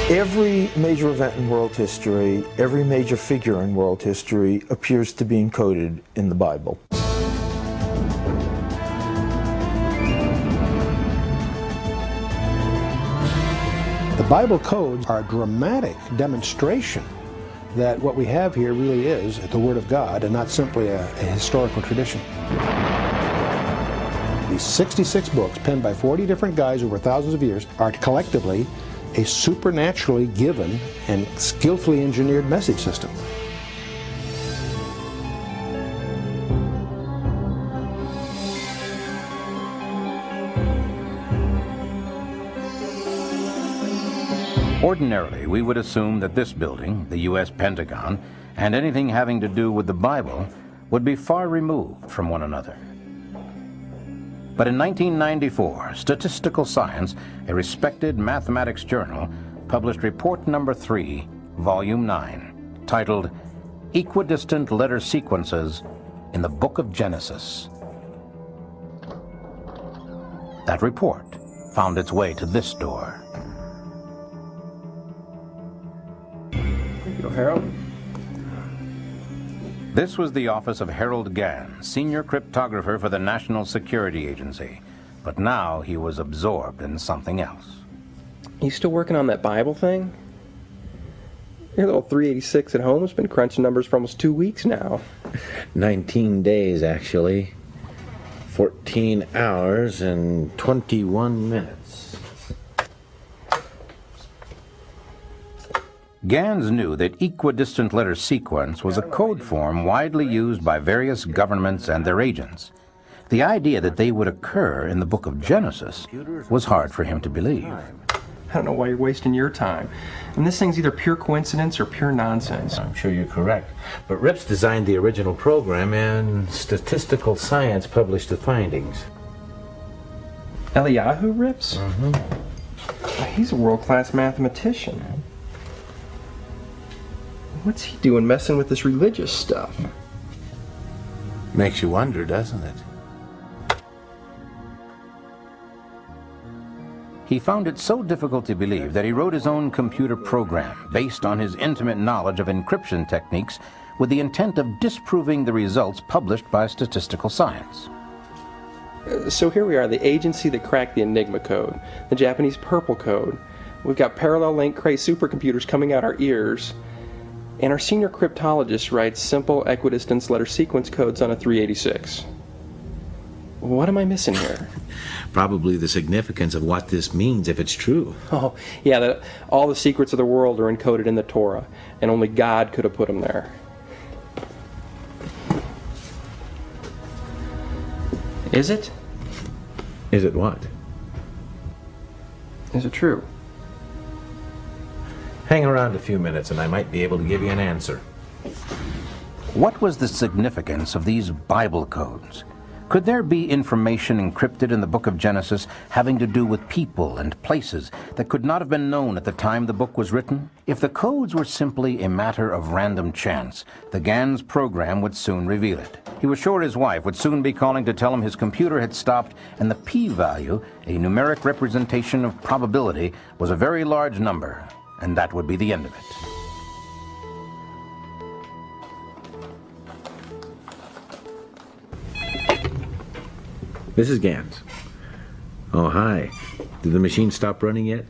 Every major event in world history, every major figure in world history appears to be encoded in the Bible. The Bible codes are a dramatic demonstration that what we have here really is the Word of God and not simply a historical tradition. These 66 books, penned by 40 different guys over thousands of years, are collectively a supernaturally given and skillfully engineered message system. Ordinarily, we would assume that this building, the U.S. Pentagon, and anything having to do with the Bible would be far removed from one another. But in 1994, Statistical Science, a respected mathematics journal, published report number 3, volume 9, titled Equidistant Letter Sequences in the Book of Genesis. That report found its way to this door. There you go, Harold. This was the office of Harold Gans, senior cryptographer for the National Security Agency. But now he was absorbed in something else. You still working on that Bible thing? Your little 386 at home has been crunching numbers for almost 2 weeks now. 19 days, actually. 14 hours and 21 minutes. Gans knew that equidistant letter sequence was a code form widely used by various governments and their agents. The idea that they would occur in the book of Genesis was hard for him to believe. I don't know why you're wasting your time. And this thing's either pure coincidence or pure nonsense. I'm sure you're correct. But Rips designed the original program, and Statistical Science published the findings. Eliyahu Rips? Mm-hmm. He's a world-class mathematician. What's he doing messing with this religious stuff? Makes you wonder, doesn't it? He found it so difficult to believe that he wrote his own computer program based on his intimate knowledge of encryption techniques with the intent of disproving the results published by Statistical Science. So here we are, the agency that cracked the Enigma code, the Japanese Purple code. We've got parallel link Cray supercomputers coming out our ears. And our senior cryptologist writes simple equidistance letter sequence codes on a 386. What am I missing here? Probably the significance of what this means if it's true. Oh, yeah, that all the secrets of the world are encoded in the Torah, and only God could have put them there. Is it? Is it what? Is it true? Hang around a few minutes and I might be able to give you an answer. What was the significance of these Bible codes? Could there be information encrypted in the book of Genesis having to do with people and places that could not have been known at the time the book was written? If the codes were simply a matter of random chance, the Gans program would soon reveal it. He was sure his wife would soon be calling to tell him his computer had stopped and the p-value, a numeric representation of probability, was a very large number. And that would be the end of it. This is Gans. Oh, hi. Did the machine stop running yet?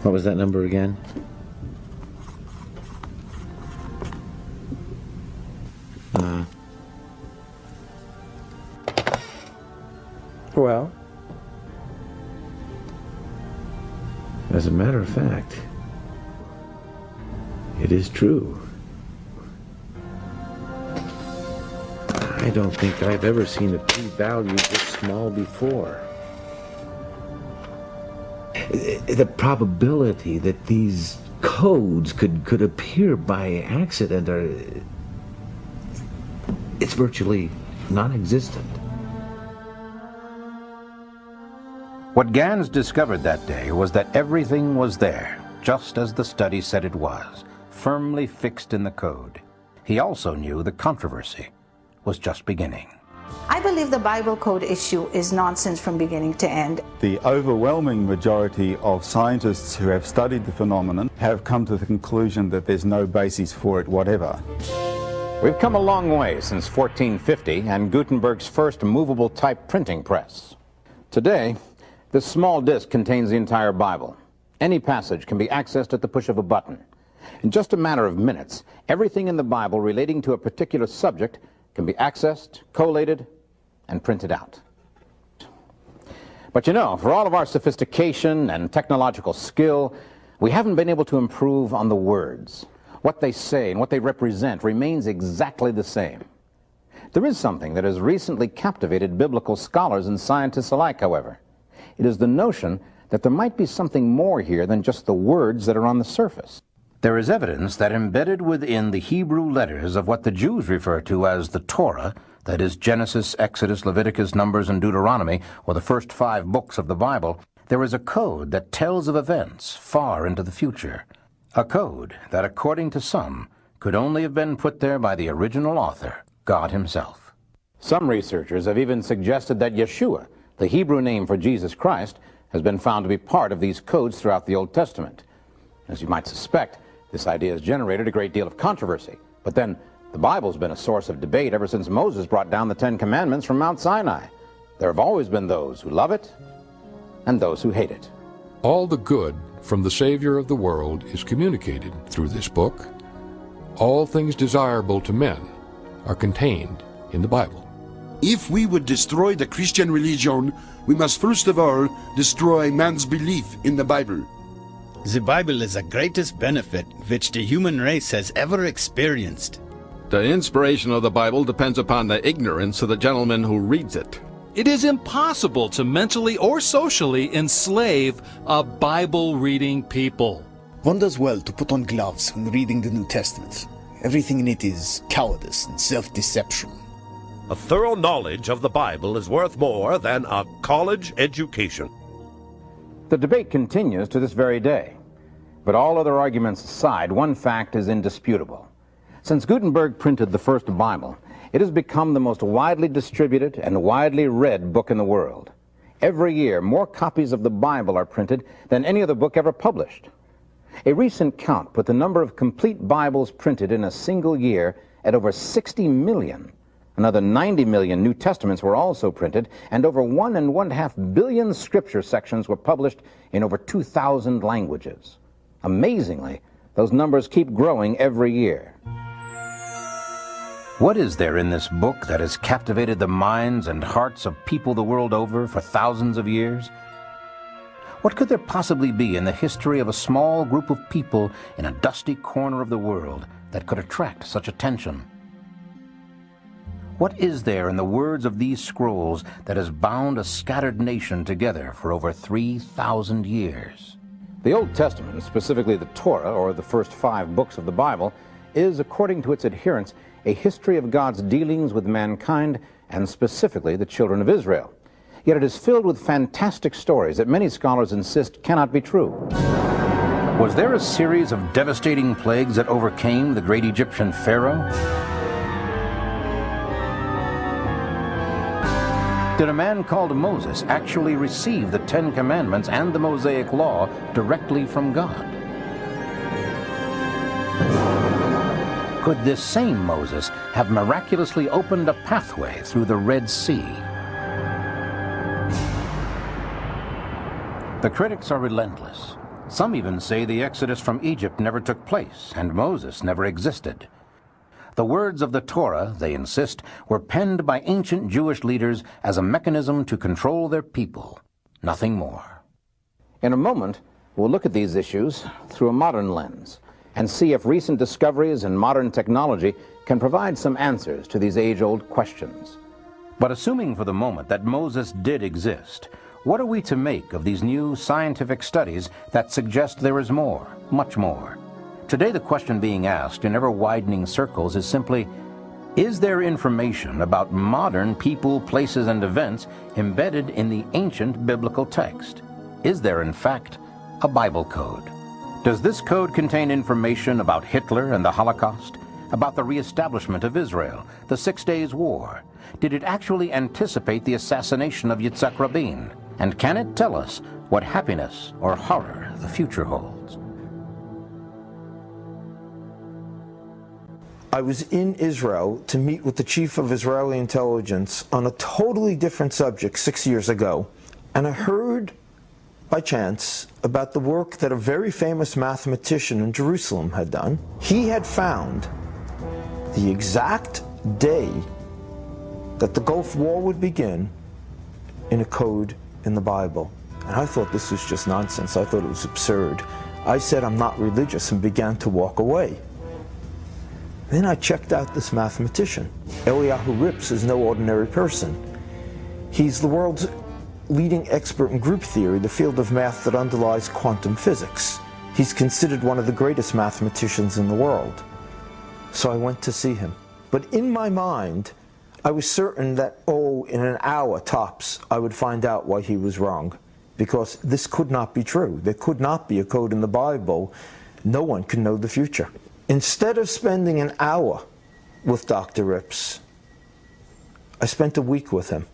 What was that number again? Well? As a matter of fact, it is true. I don't think I've ever seen a p-value this small before. The probability that these codes could appear by accident it's virtually non-existent. What Gans discovered that day was that everything was there, just as the study said it was, firmly fixed in the code. He also knew the controversy was just beginning. I believe the Bible code issue is nonsense from beginning to end. The overwhelming majority of scientists who have studied the phenomenon have come to the conclusion that there's no basis for it whatever. We've come a long way since 1450 and Gutenberg's first movable type printing press. Today, this small disc contains the entire Bible. Any passage can be accessed at the push of a button. In just a matter of minutes, everything in the Bible relating to a particular subject can be accessed, collated, and printed out. But you know, for all of our sophistication and technological skill, we haven't been able to improve on the words. What they say and what they represent remains exactly the same. There is something that has recently captivated biblical scholars and scientists alike, however. It is the notion that there might be something more here than just the words that are on the surface. There is evidence that embedded within the Hebrew letters of what the Jews refer to as the Torah, that is Genesis, Exodus, Leviticus, Numbers, and Deuteronomy, or the first 5 books of the Bible, there is a code that tells of events far into the future. A code that, according to some, could only have been put there by the original author, God himself. Some researchers have even suggested that Yeshua, the Hebrew name for Jesus Christ, has been found to be part of these codes throughout the Old Testament. As you might suspect, this idea has generated a great deal of controversy. But then, the Bible's been a source of debate ever since Moses brought down the 10 Commandments from Mount Sinai. There have always been those who love it and those who hate it. All the good from the Savior of the world is communicated through this book. All things desirable to men are contained in the Bible. If we would destroy the Christian religion, we must first of all destroy man's belief in the Bible. The Bible is the greatest benefit which the human race has ever experienced. The inspiration of the Bible depends upon the ignorance of the gentleman who reads it. It is impossible to mentally or socially enslave a Bible-reading people. One does well to put on gloves when reading the New Testament. Everything in it is cowardice and self-deception. A thorough knowledge of the Bible is worth more than a college education. The debate continues to this very day. But all other arguments aside, one fact is indisputable. Since Gutenberg printed the first Bible, it has become the most widely distributed and widely read book in the world. Every year, more copies of the Bible are printed than any other book ever published. A recent count put the number of complete Bibles printed in a single year at over 60 million. Another 90 million New Testaments were also printed, and over 1.5 billion scripture sections were published in over 2,000 languages. Amazingly, those numbers keep growing every year. What is there in this book that has captivated the minds and hearts of people the world over for thousands of years? What could there possibly be in the history of a small group of people in a dusty corner of the world that could attract such attention? What is there in the words of these scrolls that has bound a scattered nation together for over 3,000 years? The Old Testament, specifically the Torah, or the first 5 books of the Bible, is, according to its adherents, a history of God's dealings with mankind, and specifically the children of Israel. Yet it is filled with fantastic stories that many scholars insist cannot be true. Was there a series of devastating plagues that overcame the great Egyptian Pharaoh? Did a man called Moses actually receive the 10 Commandments and the Mosaic Law directly from God? Could this same Moses have miraculously opened a pathway through the Red Sea? The critics are relentless. Some even say the Exodus from Egypt never took place and Moses never existed. The words of the Torah, they insist, were penned by ancient Jewish leaders as a mechanism to control their people, nothing more. In a moment, we'll look at these issues through a modern lens and see if recent discoveries in modern technology can provide some answers to these age-old questions. But assuming for the moment that Moses did exist, what are we to make of these new scientific studies that suggest there is more, much more? Today, the question being asked in ever-widening circles is simply, is there information about modern people, places, and events embedded in the ancient biblical text? Is there, in fact, a Bible code? Does this code contain information about Hitler and the Holocaust, about the reestablishment of Israel, the 6 Days War, did it actually anticipate the assassination of Yitzhak Rabin? And can it tell us what happiness or horror the future holds? I was in Israel to meet with the chief of Israeli intelligence on a totally different subject 6 years ago, and I heard by chance about the work that a very famous mathematician in Jerusalem had done. He had found the exact day that the Gulf War would begin in a code in the Bible. And I thought this was just nonsense. I thought it was absurd. I said, I'm not religious, and began to walk away. Then I checked out this mathematician. Eliyahu Rips is no ordinary person. He's the world's leading expert in group theory, the field of math that underlies quantum physics. He's considered one of the greatest mathematicians in the world. So I went to see him. But in my mind, I was certain that, in an hour tops, I would find out why he was wrong. Because this could not be true. There could not be a code in the Bible. No one can know the future. Instead of spending an hour with Dr. Rips, I spent a week with him.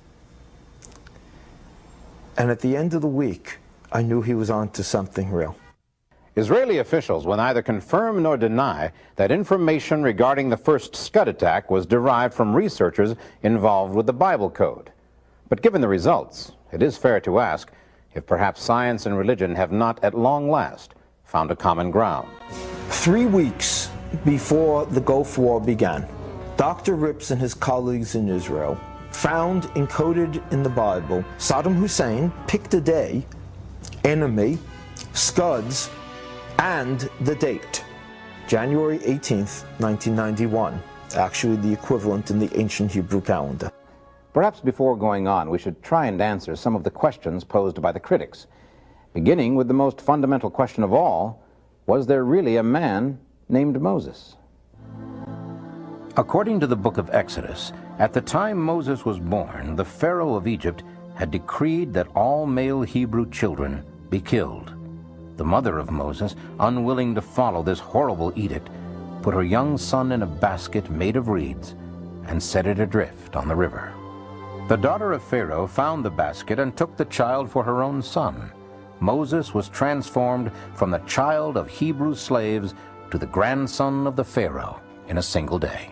And at the end of the week, I knew he was on to something real. Israeli officials will neither confirm nor deny that information regarding the first Scud attack was derived from researchers involved with the Bible code. But given the results, it is fair to ask if perhaps science and religion have not at long last found a common ground. 3 weeks before the Gulf War began, Dr. Rips and his colleagues in Israel found encoded in the Bible Saddam Hussein picked a day, enemy, Scuds, and the date, January 18th, 1991, actually the equivalent in the ancient Hebrew calendar. Perhaps before going on, we should try and answer some of the questions posed by the critics, beginning with the most fundamental question of all: was there really a man named Moses? According to the book of Exodus, at the time Moses was born, the Pharaoh of Egypt had decreed that all male Hebrew children be killed. The mother of Moses, unwilling to follow this horrible edict, put her young son in a basket made of reeds and set it adrift on the river. The daughter of Pharaoh found the basket and took the child for her own son. Moses was transformed from the child of Hebrew slaves to the grandson of the Pharaoh in a single day.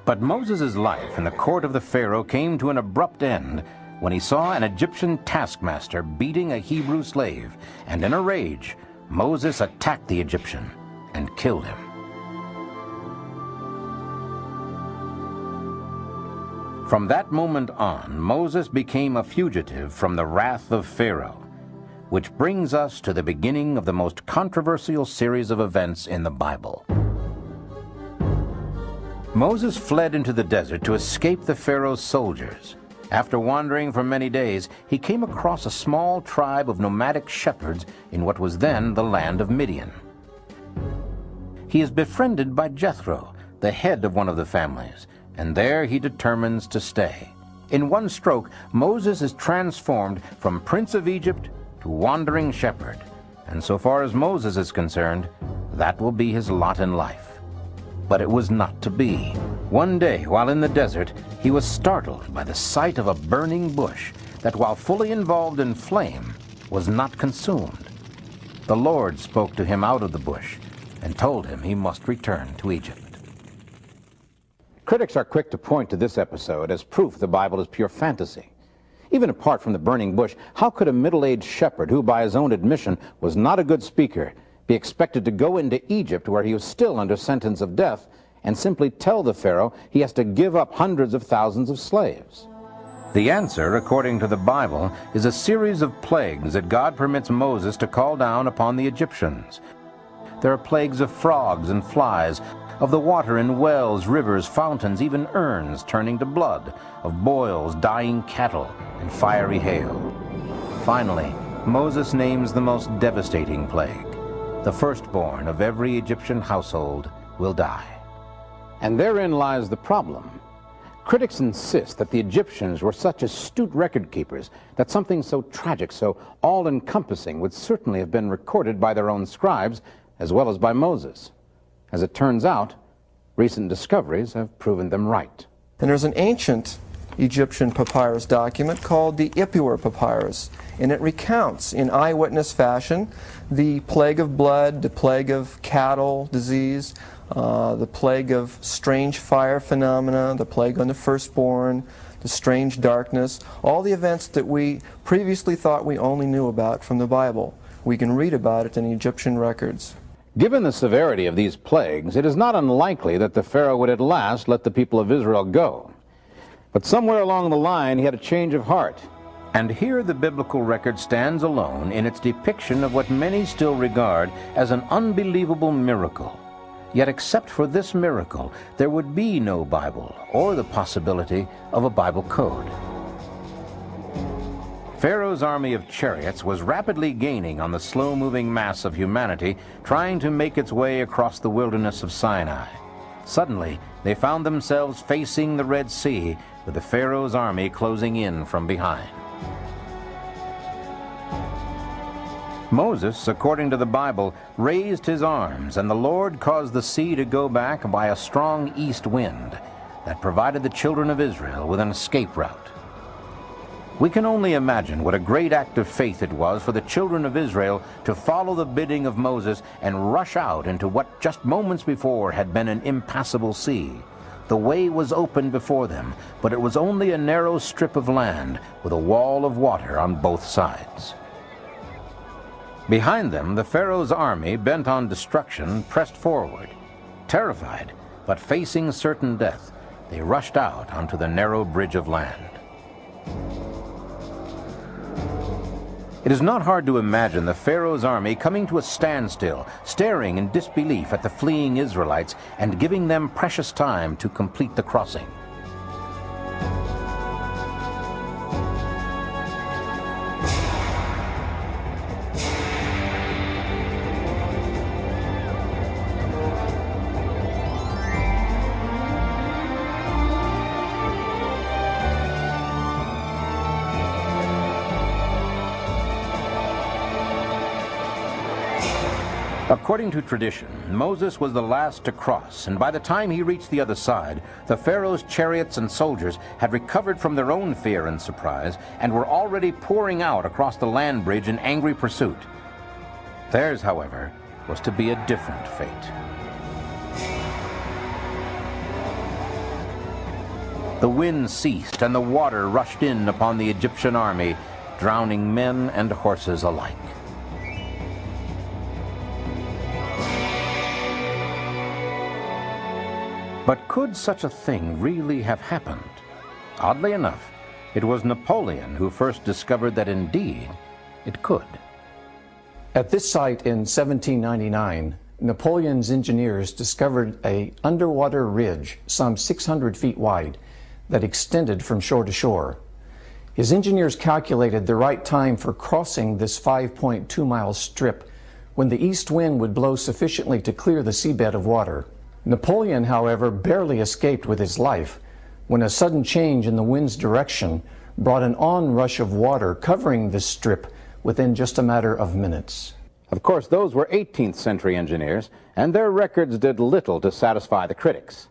But Moses' life in the court of the Pharaoh came to an abrupt end when he saw an Egyptian taskmaster beating a Hebrew slave, and in a rage, Moses attacked the Egyptian and killed him. From that moment on, Moses became a fugitive from the wrath of Pharaoh, which brings us to the beginning of the most controversial series of events in the Bible. Moses fled into the desert to escape the Pharaoh's soldiers. After wandering for many days, he came across a small tribe of nomadic shepherds in what was then the land of Midian. He is befriended by Jethro, the head of one of the families, and there he determines to stay. In one stroke, Moses is transformed from Prince of Egypt to wandering shepherd, and so far as Moses is concerned, that will be his lot in life. But it was not to be. One day, while in the desert, he was startled by the sight of a burning bush that, while fully involved in flame, was not consumed. The Lord spoke to him out of the bush and told him he must return to Egypt. Critics are quick to point to this episode as proof the Bible is pure fantasy. Even apart from the burning bush, how could a middle-aged shepherd who, by his own admission, was not a good speaker, be expected to go into Egypt, where he was still under sentence of death, and simply tell the Pharaoh he has to give up hundreds of thousands of slaves? The answer, according to the Bible, is a series of plagues that God permits Moses to call down upon the Egyptians. There are plagues of frogs and flies, of the water in wells, rivers, fountains, even urns turning to blood, of boils, dying cattle, and fiery hail. Finally, Moses names the most devastating plague. The firstborn of every Egyptian household will die. And therein lies the problem. Critics insist that the Egyptians were such astute record keepers that something so tragic, so all-encompassing, would certainly have been recorded by their own scribes as well as by Moses. As it turns out, recent discoveries have proven them right. And there's an ancient Egyptian papyrus document called the Ipuwer Papyrus, and it recounts in eyewitness fashion the plague of blood, the plague of cattle disease, the plague of strange fire phenomena, the plague on the firstborn, the strange darkness, all the events that we previously thought we only knew about from the Bible. We can read about it in Egyptian records. Given the severity of these plagues, it is not unlikely that the Pharaoh would at last let the people of Israel go. But somewhere along the line, he had a change of heart. And here the biblical record stands alone in its depiction of what many still regard as an unbelievable miracle. Yet except for this miracle, there would be no Bible or the possibility of a Bible code. Pharaoh's army of chariots was rapidly gaining on the slow-moving mass of humanity trying to make its way across the wilderness of Sinai. Suddenly, they found themselves facing the Red Sea with the Pharaoh's army closing in from behind. Moses, according to the Bible, raised his arms, and the Lord caused the sea to go back by a strong east wind that provided the children of Israel with an escape route. We can only imagine what a great act of faith it was for the children of Israel to follow the bidding of Moses and rush out into what just moments before had been an impassable sea. The way was open before them, but it was only a narrow strip of land with a wall of water on both sides. Behind them, the Pharaoh's army, bent on destruction, pressed forward. Terrified, but facing certain death, they rushed out onto the narrow bridge of land. It is not hard to imagine the Pharaoh's army coming to a standstill, staring in disbelief at the fleeing Israelites and giving them precious time to complete the crossing. According to tradition, Moses was the last to cross, and by the time he reached the other side, the Pharaoh's chariots and soldiers had recovered from their own fear and surprise and were already pouring out across the land bridge in angry pursuit. Theirs, however, was to be a different fate. The wind ceased and the water rushed in upon the Egyptian army, drowning men and horses alike. But could such a thing really have happened? Oddly enough, it was Napoleon who first discovered that indeed it could. At this site in 1799, Napoleon's engineers discovered an underwater ridge some 600 feet wide that extended from shore to shore. His engineers calculated the right time for crossing this 5.2-mile strip when the east wind would blow sufficiently to clear the seabed of water. Napoleon, however, barely escaped with his life when a sudden change in the wind's direction brought an onrush of water covering this strip within just a matter of minutes. Of course, those were 18th century engineers, and their records did little to satisfy the critics.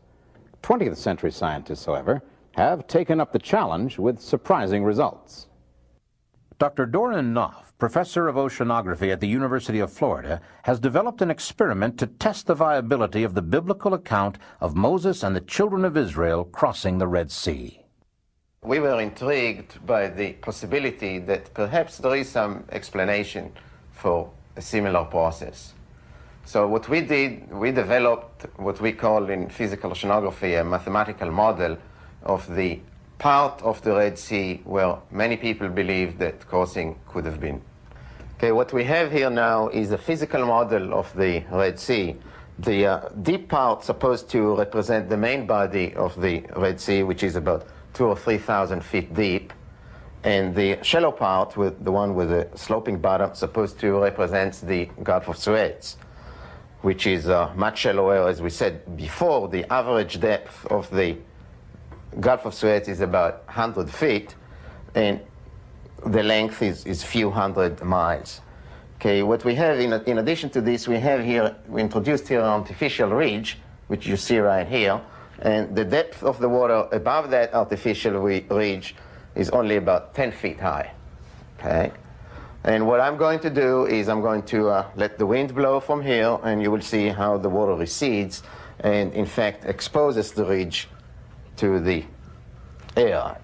20th century scientists, however, have taken up the challenge with surprising results. Dr. Doran Knopf, professor of oceanography at the University of Florida, has developed an experiment to test the viability of the biblical account of Moses and the children of Israel crossing the Red Sea. We were intrigued by the possibility that perhaps there is some explanation for a similar process. So what we did, we developed what we call in physical oceanography a mathematical model of the part of the Red Sea where many people believe that crossing could have been. Okay, what we have here now is a physical model of the Red Sea. The deep part supposed to represent the main body of the Red Sea, which is about 2,000 or 3,000 feet deep, and the shallow part, with the one with the sloping bottom, supposed to represent the Gulf of Suez, which is much shallower. As we said before, the average depth of the Gulf of Suez is about 100 feet, and the length is few hundred miles. Okay, what we have in addition to this, we introduced here an artificial ridge, which you see right here, and the depth of the water above that artificial ridge is only about 10 feet high. Okay? And what I'm going to do is I'm going to let the wind blow from here, and you will see how the water recedes and in fact exposes the ridge to the air.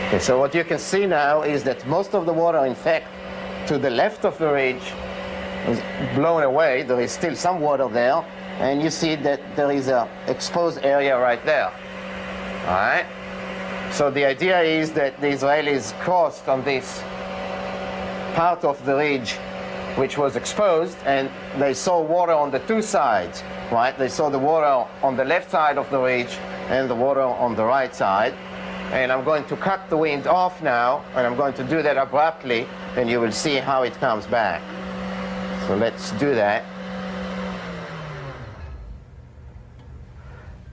Okay, so what you can see now is that most of the water, in fact, to the left of the ridge is blown away. There is still some water there, and you see that there is an exposed area right there. All right? So the idea is that the Israelis crossed on this part of the ridge which was exposed, and they saw water on the two sides, right? They saw the water on the left side of the ridge and the water on the right side. And I'm going to cut the wind off now, and I'm going to do that abruptly, and you will see how it comes back. So let's do that.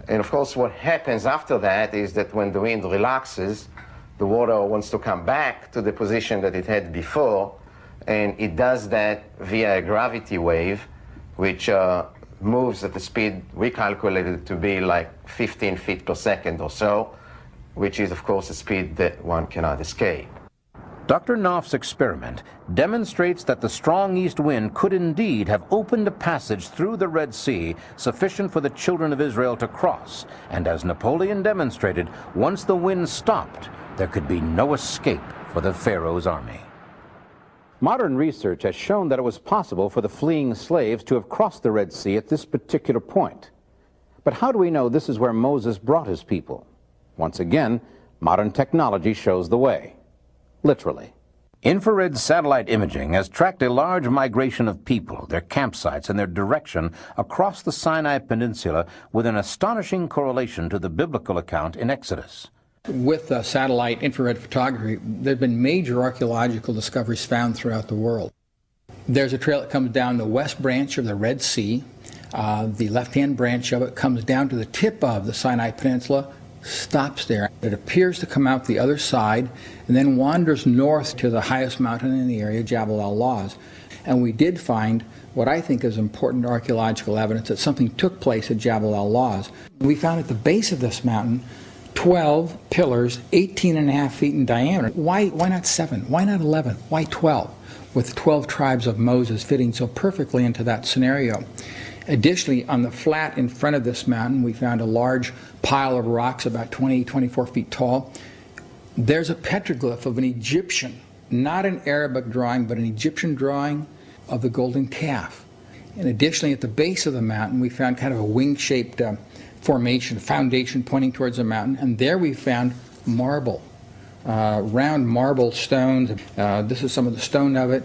And of course, what happens after that is that when the wind relaxes, the water wants to come back to the position that it had before, and it does that via a gravity wave, which moves at the speed we calculated to be like 15 feet per second or so, which is, of course, a speed that one cannot escape. Dr. Knopf's experiment demonstrates that the strong east wind could indeed have opened a passage through the Red Sea sufficient for the children of Israel to cross, and as Napoleon demonstrated, once the wind stopped, there could be no escape for the Pharaoh's army. Modern research has shown that it was possible for the fleeing slaves to have crossed the Red Sea at this particular point. But how do we know this is where Moses brought his people? Once again, modern technology shows the way. Literally. Infrared satellite imaging has tracked a large migration of people, their campsites, and their direction across the Sinai Peninsula with an astonishing correlation to the biblical account in Exodus. With satellite infrared photography, there have been major archaeological discoveries found throughout the world. There's a trail that comes down the west branch of the Red Sea. The left-hand branch of it comes down to the tip of the Sinai Peninsula, stops there. It appears to come out the other side and then wanders north to the highest mountain in the area, Jabal al-Lawz. And we did find what I think is important archaeological evidence that something took place at Jabal al-Lawz. We found at the base of this mountain 12 pillars, 18.5 feet in diameter. Why not 7? Why not 11? Why 12? With 12 tribes of Moses fitting so perfectly into that scenario. Additionally, on the flat in front of this mountain, we found a large pile of rocks about 24 feet tall. There's a petroglyph of an Egyptian, not an Arabic drawing, but an Egyptian drawing of the golden calf. And additionally, at the base of the mountain, we found kind of a wing-shaped formation, foundation pointing towards the mountain, and there we found marble, round marble stones. This is some of the stone of it.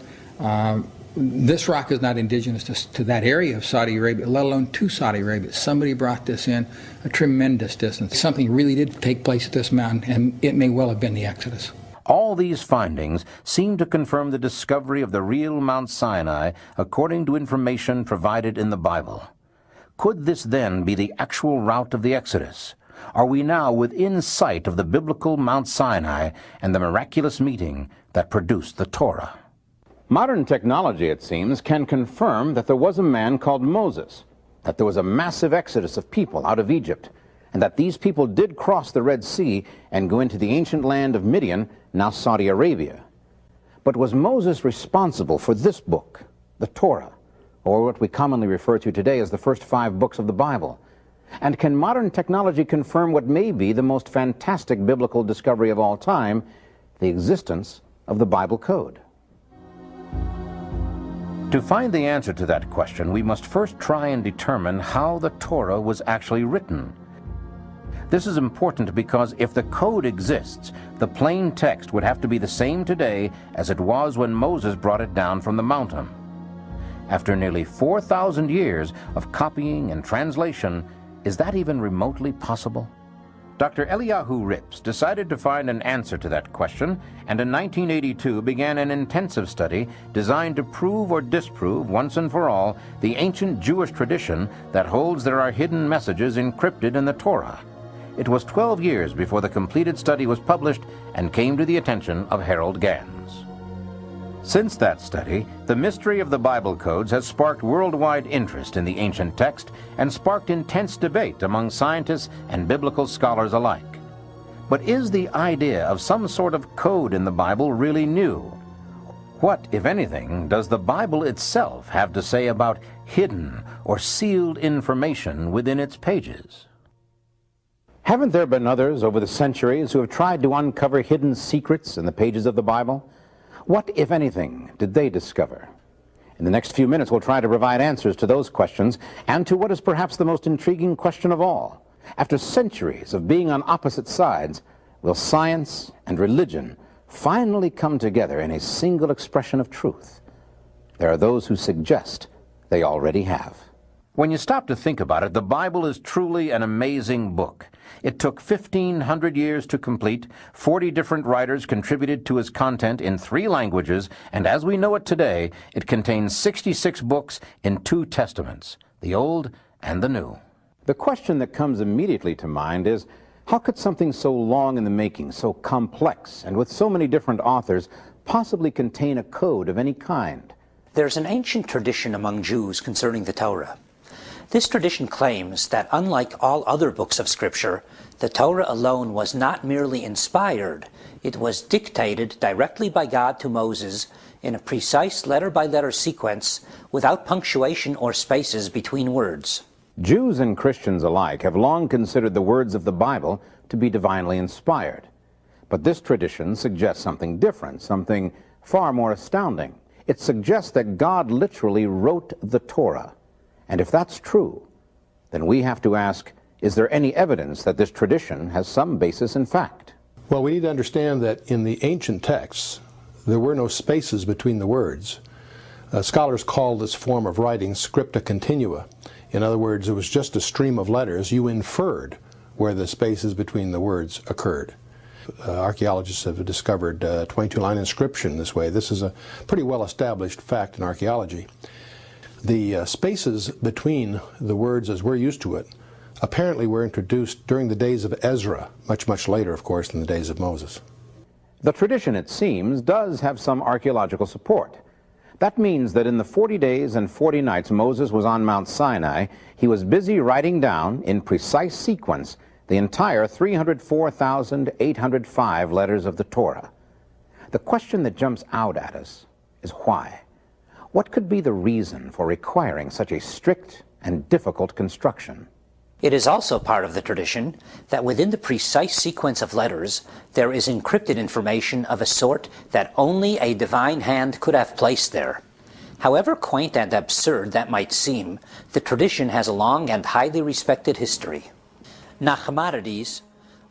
This rock is not indigenous to that area of Saudi Arabia, let alone to Saudi Arabia. Somebody brought this in a tremendous distance. Something really did take place at this mountain, and it may well have been the Exodus. All these findings seem to confirm the discovery of the real Mount Sinai according to information provided in the Bible. Could this then be the actual route of the Exodus? Are we now within sight of the biblical Mount Sinai and the miraculous meeting that produced the Torah? Modern technology, it seems, can confirm that there was a man called Moses, that there was a massive exodus of people out of Egypt, and that these people did cross the Red Sea and go into the ancient land of Midian, now Saudi Arabia. But was Moses responsible for this book, the Torah, or what we commonly refer to today as the first 5 books of the Bible? And can modern technology confirm what may be the most fantastic biblical discovery of all time, the existence of the Bible code? To find the answer to that question, we must first try and determine how the Torah was actually written. This is important because if the code exists, the plain text would have to be the same today as it was when Moses brought it down from the mountain. After nearly 4,000 years of copying and translation, is that even remotely possible? Dr. Eliyahu Rips decided to find an answer to that question, and in 1982 began an intensive study designed to prove or disprove once and for all the ancient Jewish tradition that holds there are hidden messages encrypted in the Torah. it was 12 years before the completed study was published and came to the attention of Harold Gans. Since that study, the mystery of the Bible codes has sparked worldwide interest in the ancient text and sparked intense debate among scientists and biblical scholars alike. But is the idea of some sort of code in the Bible really new? What, if anything, does the Bible itself have to say about hidden or sealed information within its pages? Haven't there been others over the centuries who have tried to uncover hidden secrets in the pages of the Bible? What, if anything, did they discover? In the next few minutes, we'll try to provide answers to those questions and to what is perhaps the most intriguing question of all. After centuries of being on opposite sides, will science and religion finally come together in a single expression of truth? There are those who suggest they already have. When you stop to think about it, the Bible is truly an amazing book. It took 1,500 years to complete, 40 different writers contributed to its content in 3 languages, and as we know it today, it contains 66 books in 2 testaments, the Old and the New. The question that comes immediately to mind is, how could something so long in the making, so complex, and with so many different authors, possibly contain a code of any kind? There's an ancient tradition among Jews concerning the Torah. This tradition claims that unlike all other books of Scripture, the Torah alone was not merely inspired, it was dictated directly by God to Moses in a precise letter-by-letter sequence without punctuation or spaces between words. Jews and Christians alike have long considered the words of the Bible to be divinely inspired. But this tradition suggests something different, something far more astounding. It suggests that God literally wrote the Torah. And if that's true, then we have to ask, is there any evidence that this tradition has some basis in fact? Well, we need to understand that in the ancient texts, there were no spaces between the words. Scholars call this form of writing scripta continua. In other words, it was just a stream of letters. You inferred where the spaces between the words occurred. Archaeologists have discovered 22-line inscription this way. This is a pretty well-established fact in archaeology. The spaces between the words as we're used to it apparently were introduced during the days of Ezra, much later, of course, than the days of Moses. The tradition, it seems, does have some archaeological support. That means that in the 40 days and 40 nights Moses was on Mount Sinai, he was busy writing down, in precise sequence, the entire 304,805 letters of the Torah. The question that jumps out at us is why? What could be the reason for requiring such a strict and difficult construction? It is also part of the tradition that within the precise sequence of letters, there is encrypted information of a sort that only a divine hand could have placed there. However quaint and absurd that might seem, the tradition has a long and highly respected history. Nachmanides,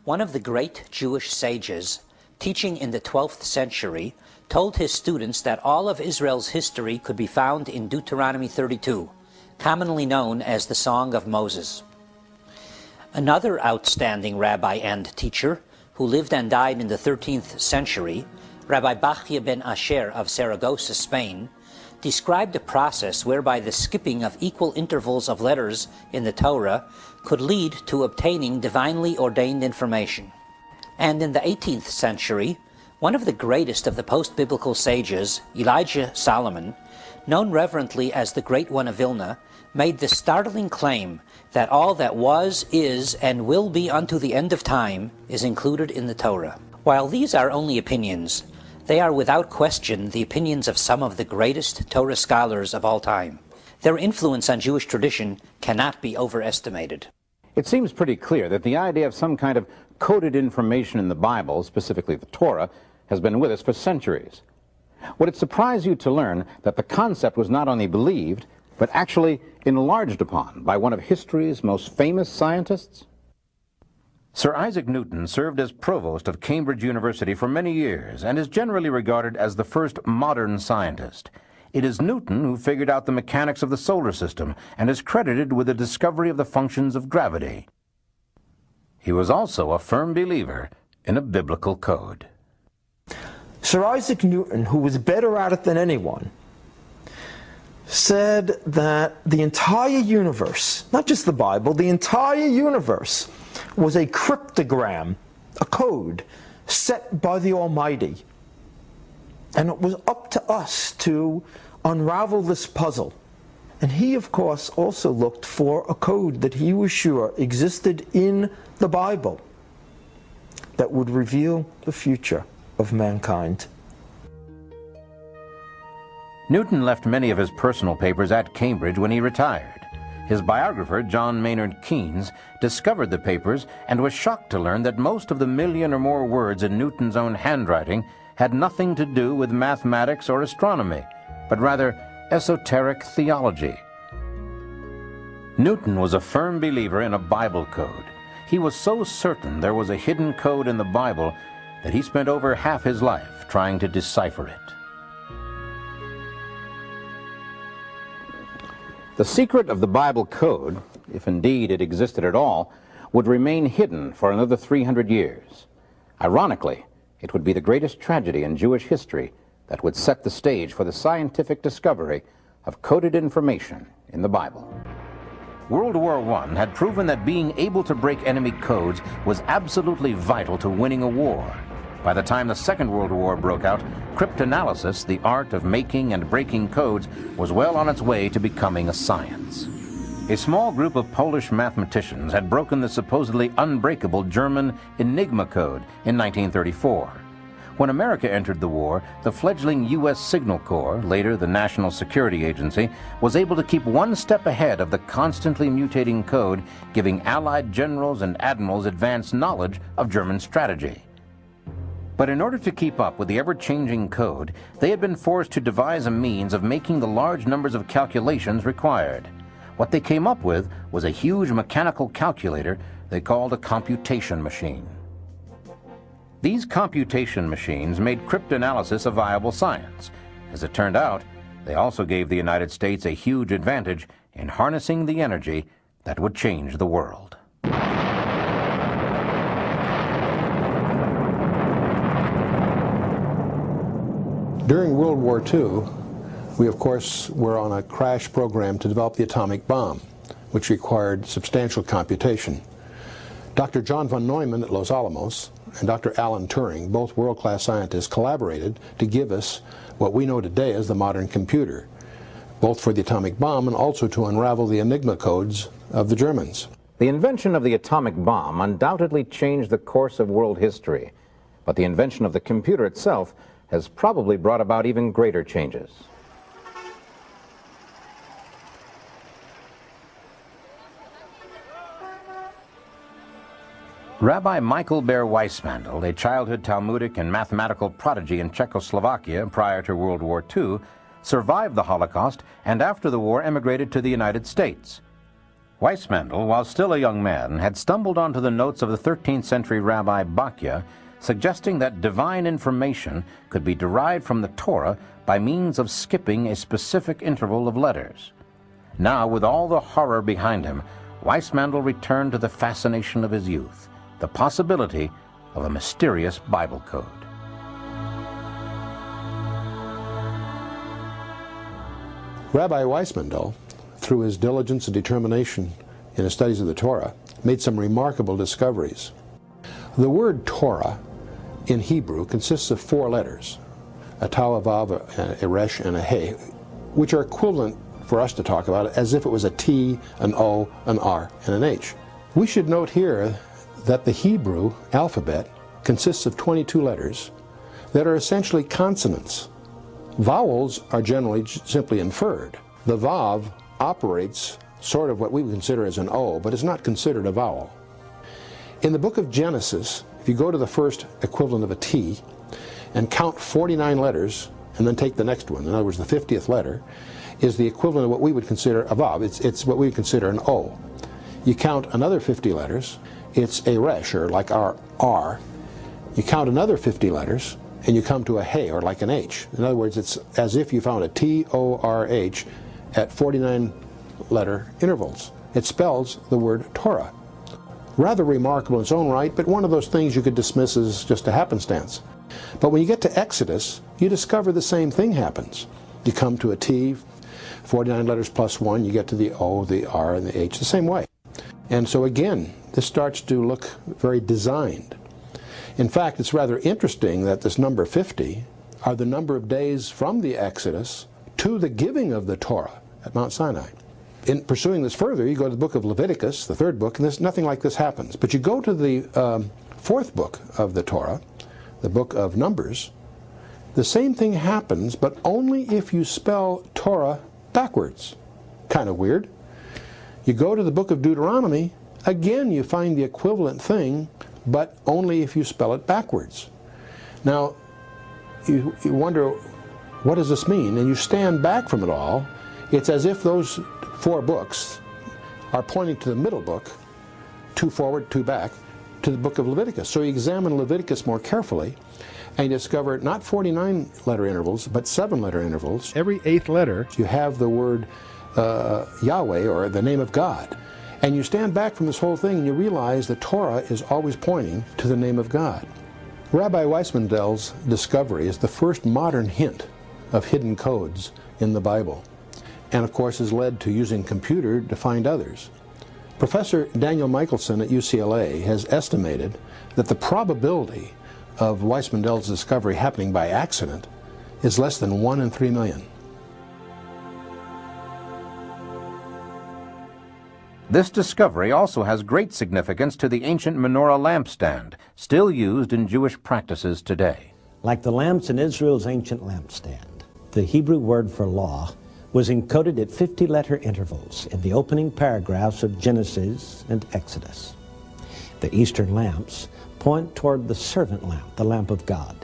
one of the great Jewish sages, teaching in the 12th century, told his students that all of Israel's history could be found in Deuteronomy 32, commonly known as the Song of Moses. Another outstanding rabbi and teacher, who lived and died in the 13th century, Rabbi Bachya ben Asher of Saragossa, Spain, described a process whereby the skipping of equal intervals of letters in the Torah could lead to obtaining divinely ordained information. And in the 18th century, one of the greatest of the post-biblical sages, Elijah Solomon, known reverently as the Great One of Vilna, made the startling claim that all that was, is, and will be unto the end of time is included in the Torah. While these are only opinions, they are without question the opinions of some of the greatest Torah scholars of all time. Their influence on Jewish tradition cannot be overestimated. It seems pretty clear that the idea of some kind of coded information in the Bible, specifically the Torah, has been with us for centuries. Would it surprise you to learn that the concept was not only believed, but actually enlarged upon by one of history's most famous scientists? Sir Isaac Newton served as provost of Cambridge University for many years and is generally regarded as the first modern scientist. It is Newton who figured out the mechanics of the solar system and is credited with the discovery of the functions of gravity. He was also a firm believer in a biblical code. Sir Isaac Newton, who was better at it than anyone, said that the entire universe, not just the Bible, the entire universe was a cryptogram, a code set by the Almighty. And it was up to us to unravel this puzzle. And he, of course, also looked for a code that he was sure existed in the Bible that would reveal the future of mankind. Newton left many of his personal papers at Cambridge when he retired. His biographer, John Maynard Keynes, discovered the papers and was shocked to learn that most of the 1 million or more words in Newton's own handwriting had nothing to do with mathematics or astronomy, but rather esoteric theology. Newton was a firm believer in a Bible code. He was so certain there was a hidden code in the Bible that he spent over half his life trying to decipher it. The secret of the Bible code, if indeed it existed at all, would remain hidden for another 300 years. Ironically, it would be the greatest tragedy in Jewish history that would set the stage for the scientific discovery of coded information in the Bible. World War I had proven that being able to break enemy codes was absolutely vital to winning a war. By the time the Second World War broke out, cryptanalysis, the art of making and breaking codes, was well on its way to becoming a science. A small group of Polish mathematicians had broken the supposedly unbreakable German Enigma code in 1934. When America entered the war, the fledgling U.S. Signal Corps, later the National Security Agency, was able to keep one step ahead of the constantly mutating code, giving Allied generals and admirals advanced knowledge of German strategy. But in order to keep up with the ever-changing code, they had been forced to devise a means of making the large numbers of calculations required. What they came up with was a huge mechanical calculator they called a computation machine. These computation machines made cryptanalysis a viable science. As it turned out, they also gave the United States a huge advantage in harnessing the energy that would change the world. During World War II, we of course were on a crash program to develop the atomic bomb, which required substantial computation. Dr. John von Neumann at Los Alamos and Dr. Alan Turing, both world-class scientists, collaborated to give us what we know today as the modern computer, both for the atomic bomb and also to unravel the Enigma codes of the Germans. The invention of the atomic bomb undoubtedly changed the course of world history, but the invention of the computer itself has probably brought about even greater changes. Rabbi Michael Ber Weissmandl, a childhood Talmudic and mathematical prodigy in Czechoslovakia prior to World War II, survived the Holocaust and after the war emigrated to the United States. Weissmandl, while still a young man, had stumbled onto the notes of the 13th century Rabbi Bachya, suggesting that divine information could be derived from the Torah by means of skipping a specific interval of letters. Now, with all the horror behind him, Weissmandl returned to the fascination of his youth, the possibility of a mysterious Bible code. Rabbi Weissmandl, through his diligence and determination in his studies of the Torah, made some remarkable discoveries. The word Torah in Hebrew consists of 4 letters, a tau, a vav, a resh, and a he, which are equivalent for us to talk about as if it was a T, an O, an R, and an H. We should note here that the Hebrew alphabet consists of 22 letters that are essentially consonants. Vowels are generally simply inferred. The vav operates sort of what we would consider as an O, but is not considered a vowel. In the book of Genesis, if you go to the first equivalent of a T and count 49 letters and then take the next one, in other words the 50th letter, is the equivalent of what we would consider a vav. It's what we would consider an O. You count another 50 letters, it's a resh, or like our R. You count another 50 letters and you come to a he, or like an H. In other words, it's as if you found a T-O-R-H at 49 letter intervals. It spells the word Torah. Rather remarkable in its own right, but one of those things you could dismiss as just a happenstance. But when you get to Exodus, you discover the same thing happens. You come to a T, 49 letters plus 1, you get to the O, the R, and the H the same way. And so again, this starts to look very designed. In fact, it's rather interesting that this number 50 are the number of days from the Exodus to the giving of the Torah at Mount Sinai. In pursuing this further, you go to the book of Leviticus, the third book, and nothing like this happens. But you go to the fourth book of the Torah, the book of Numbers, the same thing happens, but only if you spell Torah backwards. Kind of weird. You go to the book of Deuteronomy, again you find the equivalent thing, but only if you spell it backwards. Now, you wonder, what does this mean? And you stand back from it all. It's as if those four books are pointing to the middle book, two forward, two back, to the book of Leviticus. So you examine Leviticus more carefully, and you discover not 49 letter intervals, but 7 letter intervals. Every 8th letter, you have the word Yahweh, or the name of God. And you stand back from this whole thing and you realize the Torah is always pointing to the name of God. Rabbi Weissmandel's discovery is the first modern hint of hidden codes in the Bible, and of course has led to using computer to find others. Professor Daniel Michelson at UCLA has estimated that the probability of Weissmandel's discovery happening by accident is less than 1 in 3 million. This discovery also has great significance to the ancient menorah lampstand, still used in Jewish practices today. Like the lamps in Israel's ancient lampstand, the Hebrew word for law was encoded at 50-letter intervals in the opening paragraphs of Genesis and Exodus. The Eastern lamps point toward the servant lamp, the lamp of God,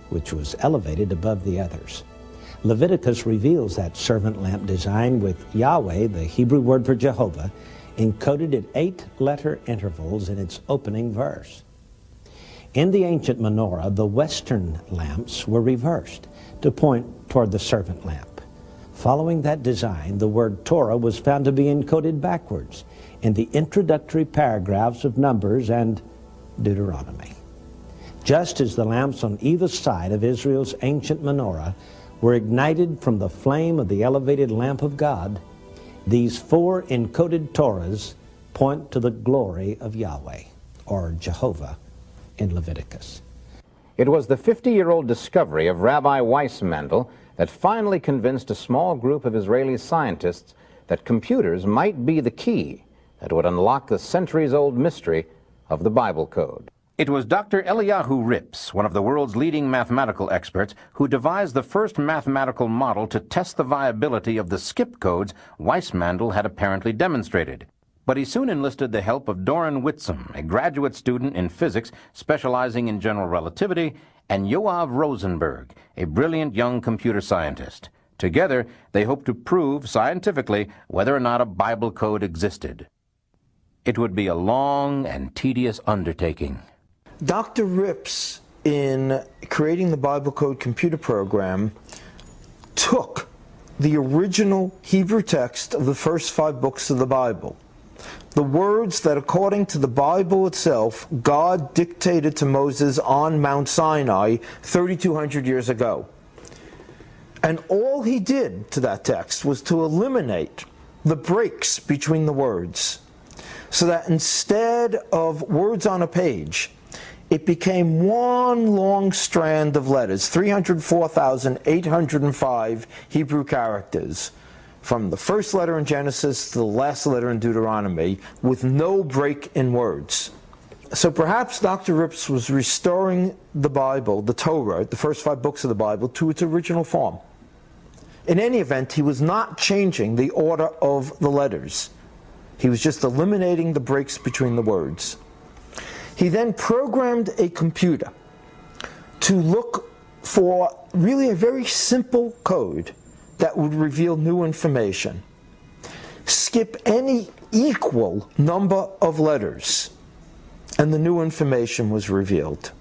which was elevated above the others. Leviticus reveals that servant lamp design with Yahweh, the Hebrew word for Jehovah, encoded at 8-letter intervals in its opening verse. In the ancient menorah, the western lamps were reversed to point toward the servant lamp. Following that design, the word Torah was found to be encoded backwards in the introductory paragraphs of Numbers and Deuteronomy. Just as the lamps on either side of Israel's ancient menorah were ignited from the flame of the elevated lamp of God, these 4 encoded Torahs point to the glory of Yahweh, or Jehovah, in Leviticus. It was the 50-year-old discovery of Rabbi Weissmandel that finally convinced a small group of Israeli scientists that computers might be the key that would unlock the centuries-old mystery of the Bible code. It was Dr. Eliyahu Rips, one of the world's leading mathematical experts, who devised the first mathematical model to test the viability of the skip codes Weissmandel had apparently demonstrated. But he soon enlisted the help of Doran Whitsom, a graduate student in physics specializing in general relativity, and Yoav Rosenberg, a brilliant young computer scientist. Together, they hoped to prove scientifically whether or not a Bible code existed. It would be a long and tedious undertaking. Dr. Rips, in creating the Bible Code computer program, took the original Hebrew text of the first 5 books of the Bible, the words that, according to the Bible itself, God dictated to Moses on Mount Sinai 3,200 years ago. And all he did to that text was to eliminate the breaks between the words, so that instead of words on a page, it became one long strand of letters, 304,805 Hebrew characters, from the first letter in Genesis to the last letter in Deuteronomy, with no break in words. So perhaps Dr. Rips was restoring the Bible, the Torah, the first 5 books of the Bible, to its original form. In any event, he was not changing the order of the letters. He was just eliminating the breaks between the words. He then programmed a computer to look for really a very simple code that would reveal new information. Skip any equal number of letters, and the new information was revealed.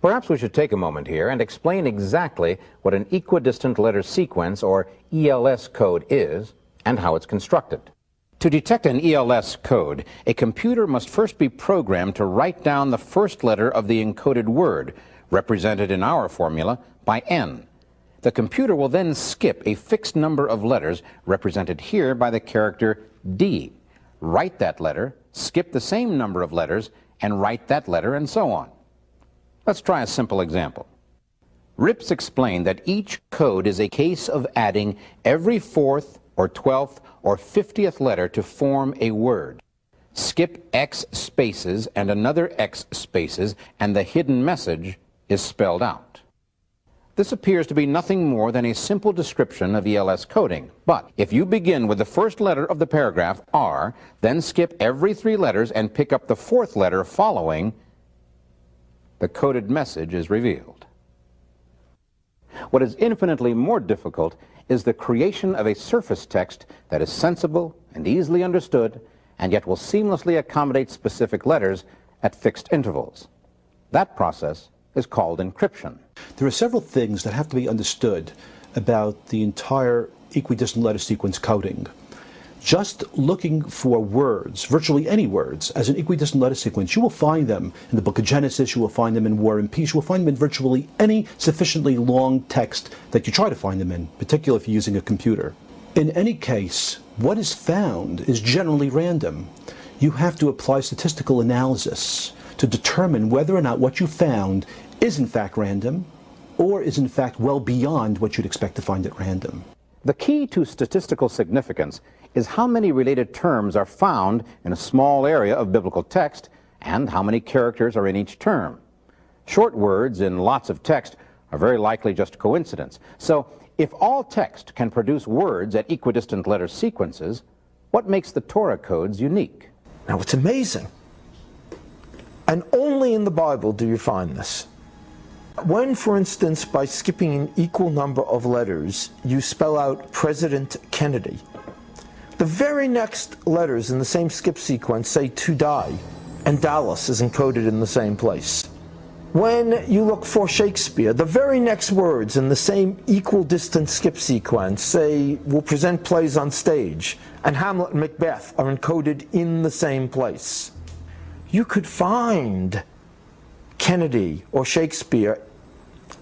Perhaps we should take a moment here and explain exactly what an equidistant letter sequence, or ELS code, is and how it's constructed. To detect an ELS code, a computer must first be programmed to write down the first letter of the encoded word, represented in our formula by N. The computer will then skip a fixed number of letters, represented here by the character D, write that letter, skip the same number of letters, and write that letter, and so on. Let's try a simple example. Rips explained that each code is a case of adding every 4th or 12th or 50th letter to form a word. Skip X spaces and another X spaces, and the hidden message is spelled out. This appears to be nothing more than a simple description of ELS coding. But if you begin with the first letter of the paragraph, R, then skip every 3 letters and pick up the 4th letter following, the coded message is revealed. What is infinitely more difficult is the creation of a surface text that is sensible and easily understood, and yet will seamlessly accommodate specific letters at fixed intervals. That process is called encryption. There are several things that have to be understood about the entire equidistant letter sequence coding. Just looking for words, virtually any words, as an equidistant letter sequence, you will find them in the book of Genesis, you will find them in War and Peace, you will find them in virtually any sufficiently long text that you try to find them in, particularly if you're using a computer. In any case, what is found is generally random. You have to apply statistical analysis to determine whether or not what you found is in fact random, or is in fact well beyond what you'd expect to find at random. The key to statistical significance is how many related terms are found in a small area of biblical text and how many characters are in each term. Short words in lots of text are very likely just coincidence. So if all text can produce words at equidistant letter sequences, what makes the Torah codes unique? Now it's amazing. And only in the Bible do you find this. When, for instance, by skipping an equal number of letters, you spell out President Kennedy, the very next letters in the same skip sequence say to die, and Dallas is encoded in the same place. When you look for Shakespeare, the very next words in the same equal distance skip sequence say we'll present plays on stage, and Hamlet and Macbeth are encoded in the same place. You could find Kennedy or Shakespeare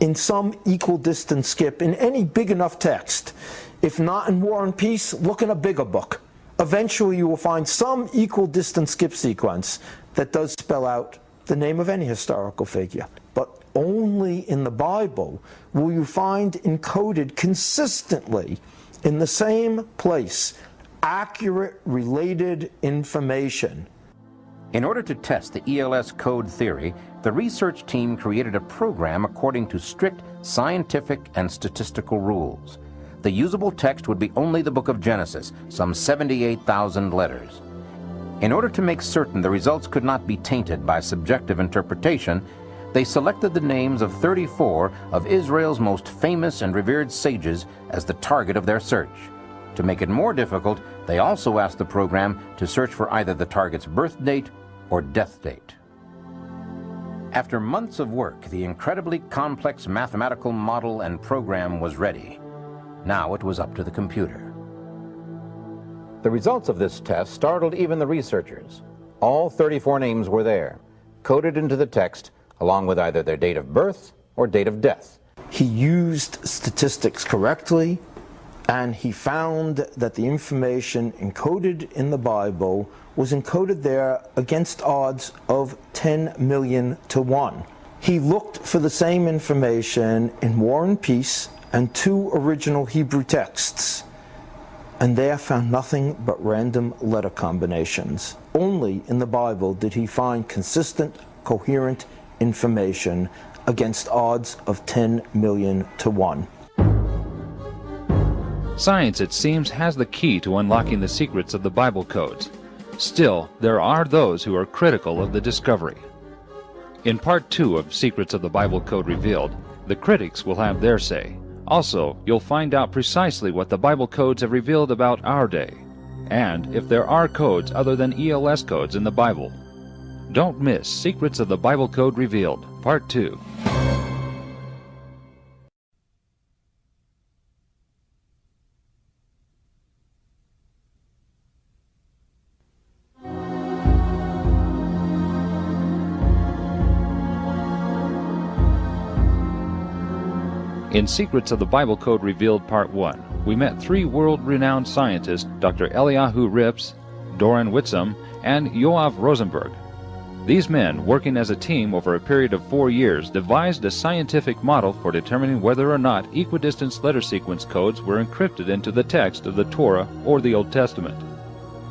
in some equal distance skip in any big enough text. If not in War and Peace, look in a bigger book. Eventually you will find some equal distance skip sequence that does spell out the name of any historical figure. But only in the Bible will you find encoded consistently in the same place accurate related information. In order to test the ELS code theory, the research team created a program according to strict scientific and statistical rules. The usable text would be only the book of Genesis, some 78,000 letters. In order to make certain the results could not be tainted by subjective interpretation, they selected the names of 34 of Israel's most famous and revered sages as the target of their search. To make it more difficult, they also asked the program to search for either the target's birth date or death date. After months of work, the incredibly complex mathematical model and program was ready. Now it was up to the computer. The results of this test startled even the researchers. All 34 names were there, coded into the text, along with either their date of birth or date of death. He used statistics correctly, and he found that the information encoded in the Bible was encoded there against odds of 10 million to 1. He looked for the same information in War and Peace and 2 original Hebrew texts, and there found nothing but random letter combinations. Only in the Bible did he find consistent, coherent information against odds of 10 million to 1. Science, it seems, has the key to unlocking the secrets of the Bible codes. Still, there are those who are critical of the discovery. In Part 2 of Secrets of the Bible Code Revealed, the critics will have their say. Also, you'll find out precisely what the Bible codes have revealed about our day, and if there are codes other than ELS codes in the Bible. Don't miss Secrets of the Bible Code Revealed, Part 2. In Secrets of the Bible Code Revealed Part 1, we met 3 world-renowned scientists, Dr. Eliyahu Rips, Doran Whitsom, and Yoav Rosenberg. These men, working as a team over a period of 4 years, devised a scientific model for determining whether or not equidistance letter sequence codes were encrypted into the text of the Torah or the Old Testament.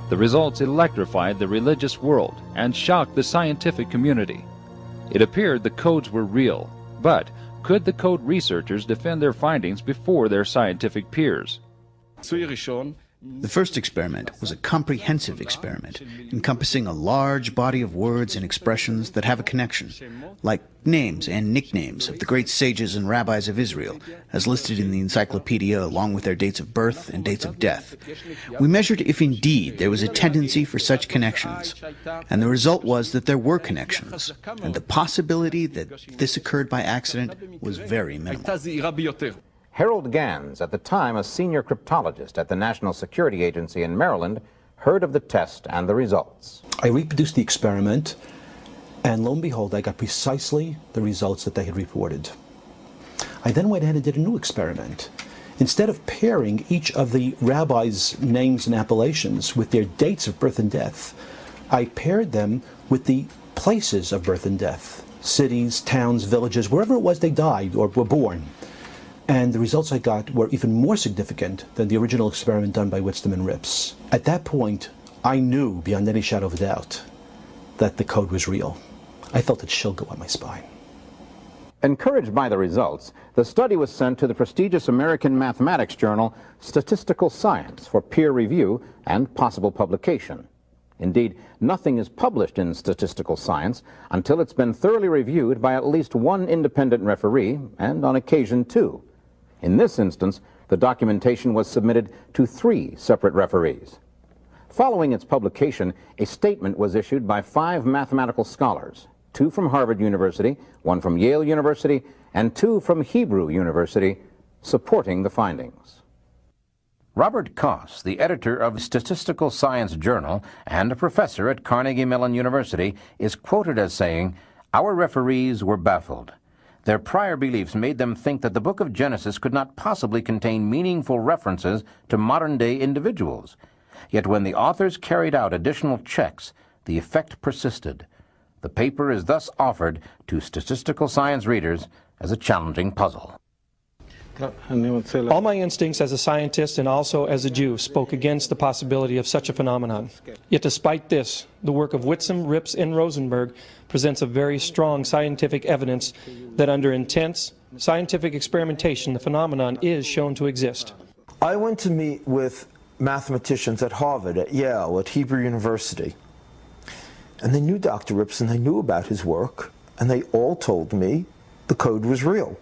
The results electrified the religious world and shocked the scientific community. It appeared the codes were real, but could the code researchers defend their findings before their scientific peers? The first experiment was a comprehensive experiment, encompassing a large body of words and expressions that have a connection, like names and nicknames of the great sages and rabbis of Israel, as listed in the encyclopedia along with their dates of birth and dates of death. We measured if indeed there was a tendency for such connections, and the result was that there were connections, and the possibility that this occurred by accident was very minimal. Harold Gans, at the time a senior cryptologist at the National Security Agency in Maryland, heard of the test and the results. I reproduced the experiment, and lo and behold, I got precisely the results that they had reported. I then went ahead and did a new experiment. Instead of pairing each of the rabbis' names and appellations with their dates of birth and death, I paired them with the places of birth and death, cities, towns, villages, wherever it was they died or were born. And the results I got were even more significant than the original experiment done by Whitsom and Rips. At that point, I knew beyond any shadow of a doubt that the code was real. I felt a chill go up my spine. Encouraged by the results, the study was sent to the prestigious American mathematics journal Statistical Science for peer review and possible publication. Indeed, nothing is published in statistical science until it's been thoroughly reviewed by at least one independent referee, and on occasion 2. In this instance, the documentation was submitted to 3 separate referees. Following its publication, a statement was issued by 5 mathematical scholars, 2 from Harvard University, 1 from Yale University, and 2 from Hebrew University, supporting the findings. Robert Koss, the editor of Statistical Science Journal and a professor at Carnegie Mellon University, is quoted as saying, "Our referees were baffled. Their prior beliefs made them think that the book of Genesis could not possibly contain meaningful references to modern-day individuals. Yet when the authors carried out additional checks, the effect persisted. The paper is thus offered to statistical science readers as a challenging puzzle." All my instincts as a scientist and also as a Jew spoke against the possibility of such a phenomenon. Yet despite this, the work of Whitsom, Rips, and Rosenberg presents a very strong scientific evidence that under intense scientific experimentation, the phenomenon is shown to exist. I went to meet with mathematicians at Harvard, at Yale, at Hebrew University. And they knew Dr. Rips and they knew about his work, and they all told me the code was real.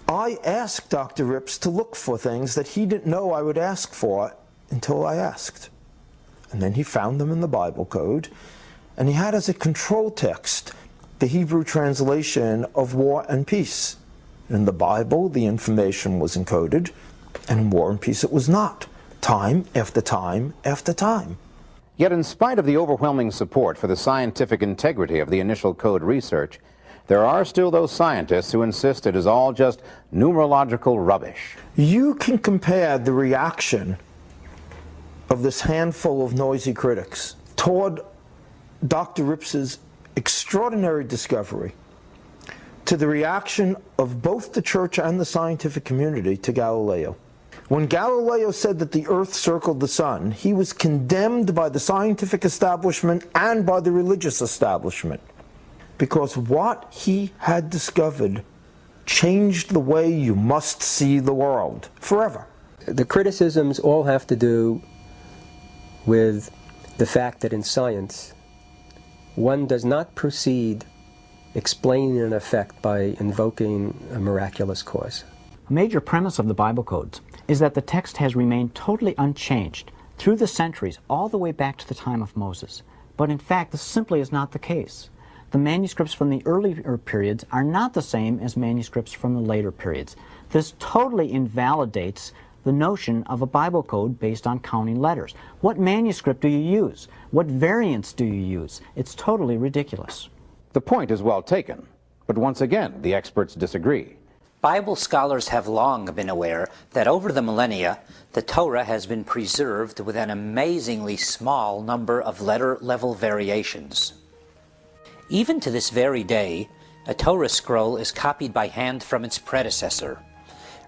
I asked Dr. Rips to look for things that he didn't know I would ask for until I asked. And then he found them in the Bible code, and he had as a control text the Hebrew translation of War and Peace. In the Bible, the information was encoded, and in War and Peace it was not, time after time after time. Yet in spite of the overwhelming support for the scientific integrity of the initial code research, there are still those scientists who insist it is all just numerological rubbish. You can compare the reaction of this handful of noisy critics toward Dr. Rips's extraordinary discovery to the reaction of both the church and the scientific community to Galileo. When Galileo said that the earth circled the sun, he was condemned by the scientific establishment and by the religious establishment, because what he had discovered changed the way you must see the world forever. The criticisms all have to do with the fact that in science, one does not proceed explaining an effect by invoking a miraculous cause. A major premise of the Bible codes is that the text has remained totally unchanged through the centuries, all the way back to the time of Moses. But in fact, this simply is not the case. The manuscripts from the earlier periods are not the same as manuscripts from the later periods. This totally invalidates the notion of a Bible code based on counting letters. What manuscript do you use? What variants do you use? It's totally ridiculous. The point is well taken, but once again, the experts disagree. Bible scholars have long been aware that over the millennia, the Torah has been preserved with an amazingly small number of letter-level variations. Even to this very day, a Torah scroll is copied by hand from its predecessor,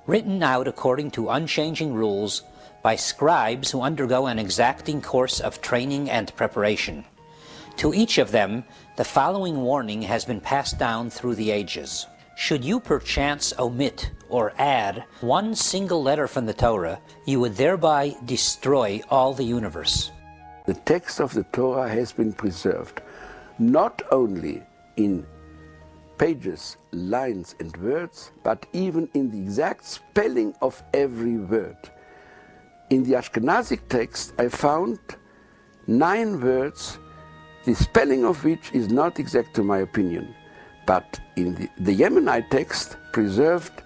written out according to unchanging rules by scribes who undergo an exacting course of training and preparation. To each of them, the following warning has been passed down through the ages. Should you perchance omit or add one single letter from the Torah, you would thereby destroy all the universe. The text of the Torah has been preserved, not only in pages, lines, and words, but even in the exact spelling of every word. In the Ashkenazic text, I found 9 words, the spelling of which is not exact to my opinion. But in the Yemenite text preserved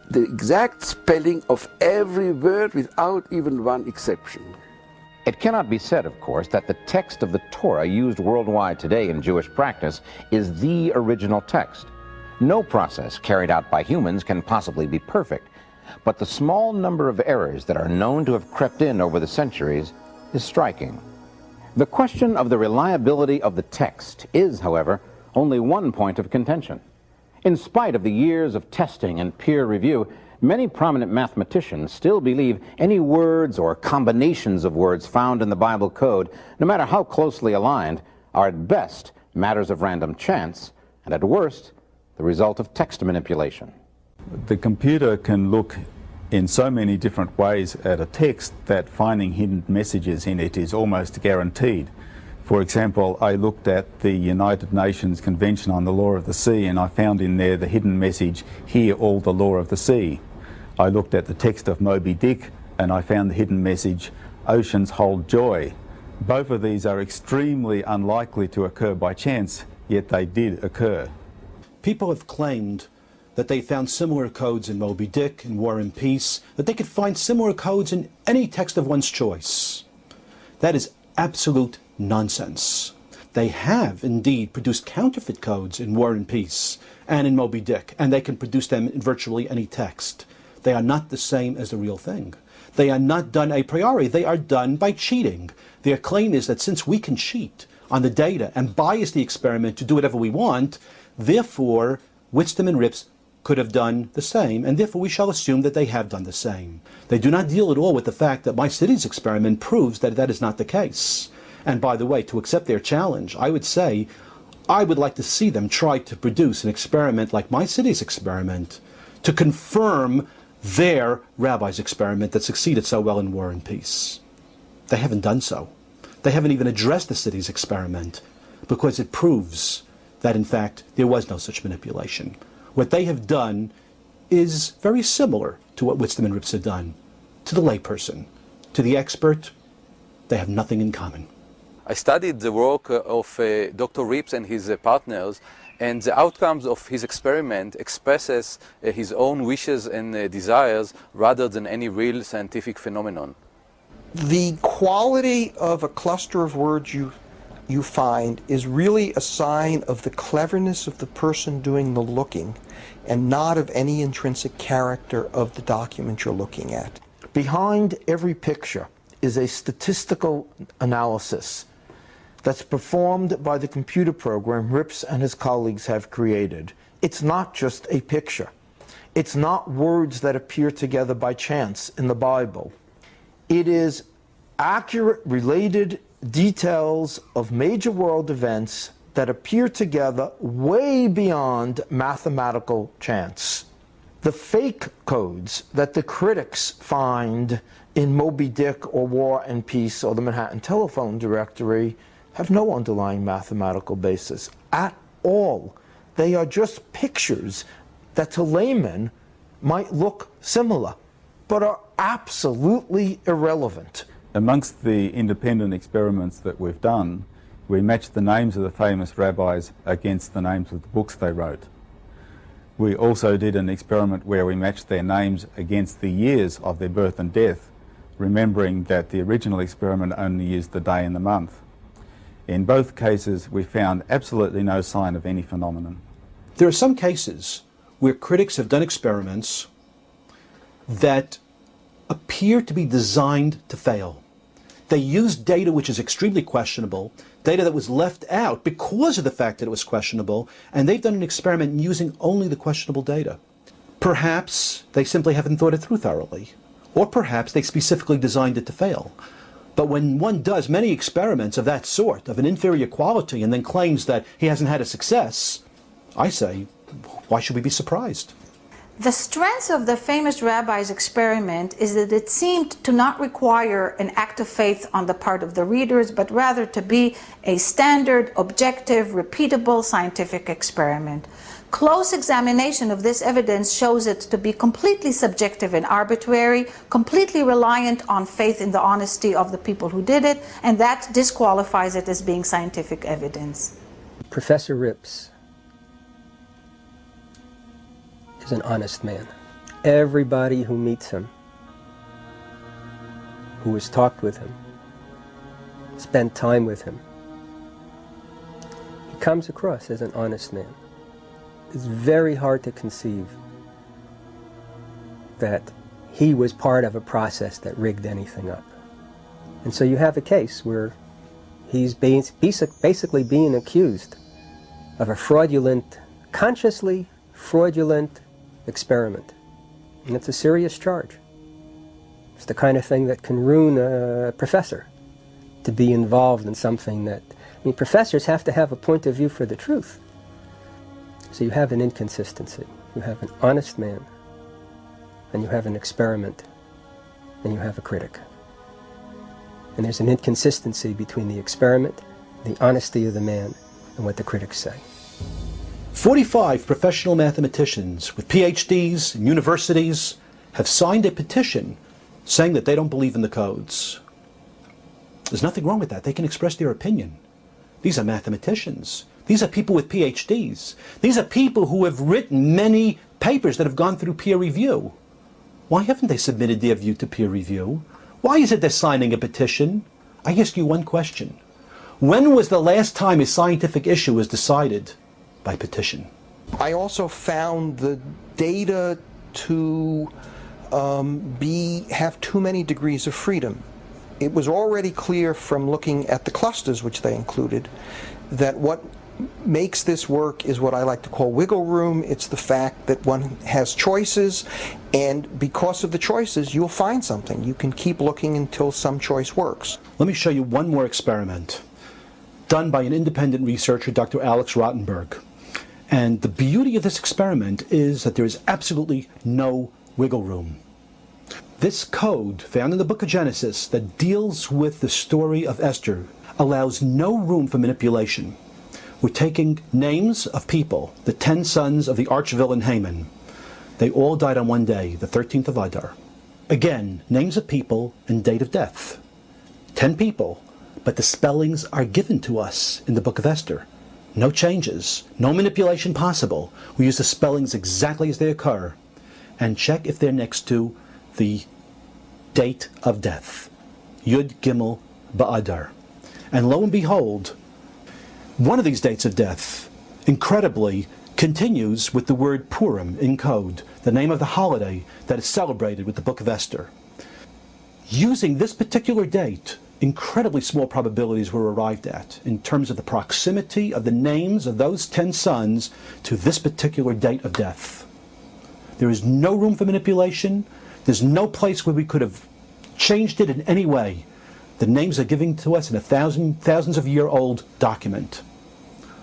the exact spelling of every word without even one exception. It cannot be said, of course, that the text of the Torah used worldwide today in Jewish practice is the original text. No process carried out by humans can possibly be perfect, but the small number of errors that are known to have crept in over the centuries is striking. The question of the reliability of the text is, however, only one point of contention. In spite of the years of testing and peer review, many prominent mathematicians still believe any words or combinations of words found in the Bible code, no matter how closely aligned, are at best matters of random chance, and at worst, the result of text manipulation. The computer can look in so many different ways at a text that finding hidden messages in it is almost guaranteed. For example, I looked at the United Nations Convention on the Law of the Sea, and I found in there the hidden message, "Hear all the law of the sea." I looked at the text of Moby Dick, and I found the hidden message, "Oceans hold joy." Both of these are extremely unlikely to occur by chance, yet they did occur. People have claimed that they found similar codes in Moby Dick and War and Peace, that they could find similar codes in any text of one's choice. That is absolute nonsense. They have indeed produced counterfeit codes in War and Peace and in Moby Dick, and they can produce them in virtually any text. They are not the same as the real thing. They are not done a priori. They are done by cheating. Their claim is that since we can cheat on the data and bias the experiment to do whatever we want, therefore Whitstone and Rips could have done the same, and therefore we shall assume that they have done the same. They do not deal at all with the fact that my city's experiment proves that that is not the case. And by the way, to accept their challenge, I would say I would like to see them try to produce an experiment like my city's experiment to confirm their rabbi's experiment that succeeded so well in War and Peace. They haven't done so. They haven't even addressed the city's experiment because it proves that in fact there was no such manipulation. What they have done is very similar to what Whitstone and Rips have done. To the layperson, to the expert, they have nothing in common. I studied the work of Dr. Rips and his partners, and the outcomes of his experiment expresses his own wishes and desires rather than any real scientific phenomenon. The quality of a cluster of words you find is really a sign of the cleverness of the person doing the looking and not of any intrinsic character of the document you're looking at. Behind every picture is a statistical analysis that's performed by the computer program Rips and his colleagues have created. It's not just a picture. It's not words that appear together by chance in the Bible. It is accurate, related details of major world events that appear together way beyond mathematical chance. The fake codes that the critics find in Moby Dick or War and Peace or the Manhattan Telephone Directory have no underlying mathematical basis at all. They are just pictures that to laymen might look similar, but are absolutely irrelevant. Amongst the independent experiments that we've done, we matched the names of the famous rabbis against the names of the books they wrote. We also did an experiment where we matched their names against the years of their birth and death, remembering that the original experiment only used the day and the month. In both cases, we found absolutely no sign of any phenomenon. There are some cases where critics have done experiments that appear to be designed to fail. They used data which is extremely questionable, data that was left out because of the fact that it was questionable, and they've done an experiment using only the questionable data. Perhaps they simply haven't thought it through thoroughly, or perhaps they specifically designed it to fail. But when one does many experiments of that sort, of an inferior quality, and then claims that he hasn't had a success, I say, why should we be surprised? The strength of the famous rabbi's experiment is that it seemed to not require an act of faith on the part of the readers, but rather to be a standard, objective, repeatable scientific experiment. Close examination of this evidence shows it to be completely subjective and arbitrary, completely reliant on faith in the honesty of the people who did it, and that disqualifies it as being scientific evidence. Professor Rips is an honest man. Everybody who meets him, who has talked with him, spent time with him, he comes across as an honest man. It's very hard to conceive that he was part of a process that rigged anything up. And so you have a case where he's basically being accused of a fraudulent, consciously fraudulent experiment. And it's a serious charge. It's the kind of thing that can ruin a professor, to be involved in something that, I mean, professors have to have a point of view for the truth. So you have an inconsistency. You have an honest man, and you have an experiment, and you have a critic. And there's an inconsistency between the experiment, the honesty of the man, and what the critics say. 45 professional mathematicians with PhDs in universities have signed a petition saying that they don't believe in the codes. There's nothing wrong with that. They can express their opinion. These are mathematicians. These are people with PhDs. These are people who have written many papers that have gone through peer review. Why haven't they submitted their view to peer review? Why is it they're signing a petition? I ask you one question. When was the last time a scientific issue was decided by petition? I also found the data to have too many degrees of freedom. It was already clear from looking at the clusters which they included that what makes this work is what I like to call wiggle room. It's the fact that one has choices, and because of the choices you'll find something. You can keep looking until some choice works. Let me show you one more experiment done by an independent researcher, Dr. Alex Rottenberg. And the beauty of this experiment is that there is absolutely no wiggle room. This code found in the book of Genesis that deals with the story of Esther allows no room for manipulation. We're taking names of people, the 10 sons of the arch-villain Haman. They all died on one day, the 13th of Adar. Again, names of people and date of death. 10 people, but the spellings are given to us in the book of Esther. No changes, no manipulation possible. We use the spellings exactly as they occur and check if they're next to the date of death. Yud Gimel Ba'adar. And lo and behold, one of these dates of death, incredibly, continues with the word Purim in code, the name of the holiday that is celebrated with the book of Esther. Using this particular date, incredibly small probabilities were arrived at in terms of the proximity of the names of those 10 sons to this particular date of death. There is no room for manipulation. There's no place where we could have changed it in any way. The names are given to us in a thousands of year old document.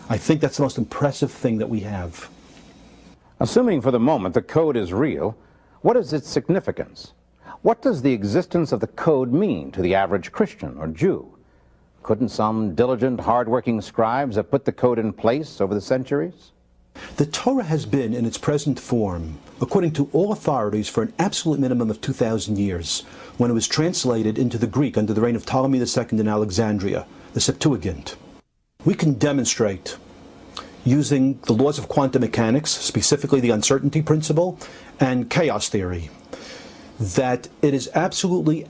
I think that's the most impressive thing that we have. Assuming for the moment the code is real, what is its significance? What does the existence of the code mean to the average Christian or Jew? Couldn't some diligent, hard-working scribes have put the code in place over the centuries? The Torah has been in its present form, according to all authorities, for an absolute minimum of 2,000 years, when it was translated into the Greek under the reign of Ptolemy II in Alexandria, the Septuagint. We can demonstrate, using the laws of quantum mechanics, specifically the uncertainty principle and chaos theory, that it is absolutely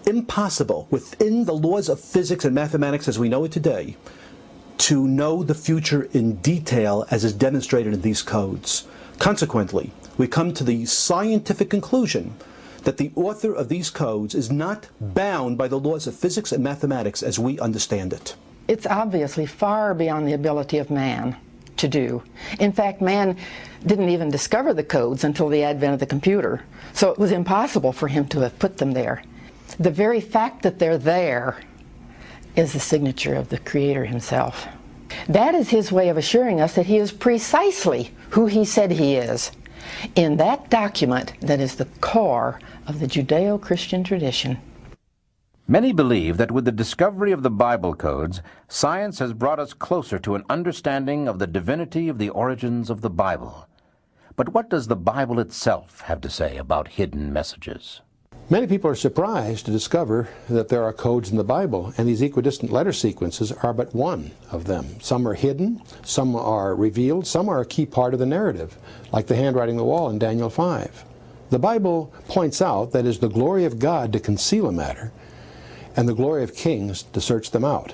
impossible within the laws of physics and mathematics as we know it today to know the future in detail as is demonstrated in these codes. Consequently, we come to the scientific conclusion that the author of these codes is not bound by the laws of physics and mathematics as we understand it. It's obviously far beyond the ability of man to do. In fact, man didn't even discover the codes until the advent of the computer, so it was impossible for him to have put them there. The very fact that they're there is the signature of the Creator himself. That is his way of assuring us that he is precisely who he said he is in that document that is the core of the Judeo-Christian tradition. Many believe that with the discovery of the Bible codes, science has brought us closer to an understanding of the divinity of the origins of the Bible. But what does the Bible itself have to say about hidden messages? Many people are surprised to discover that there are codes in the Bible, and these equidistant letter sequences are but one of them. Some are hidden, some are revealed, some are a key part of the narrative, like the handwriting on the wall in Daniel 5. The Bible points out that it is the glory of God to conceal a matter, and the glory of kings to search them out.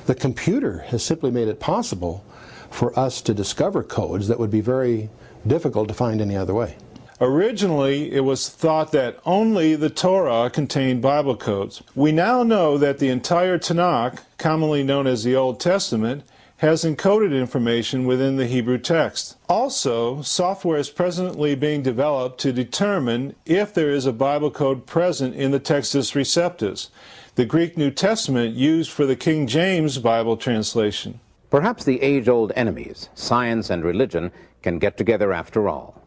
The computer has simply made it possible for us to discover codes that would be very difficult to find any other way. Originally, it was thought that only the Torah contained Bible codes. We now know that the entire Tanakh, commonly known as the Old Testament, has encoded information within the Hebrew text. Also, software is presently being developed to determine if there is a Bible code present in the Textus Receptus, the Greek New Testament used for the King James Bible translation. Perhaps the age-old enemies, science and religion, can get together after all.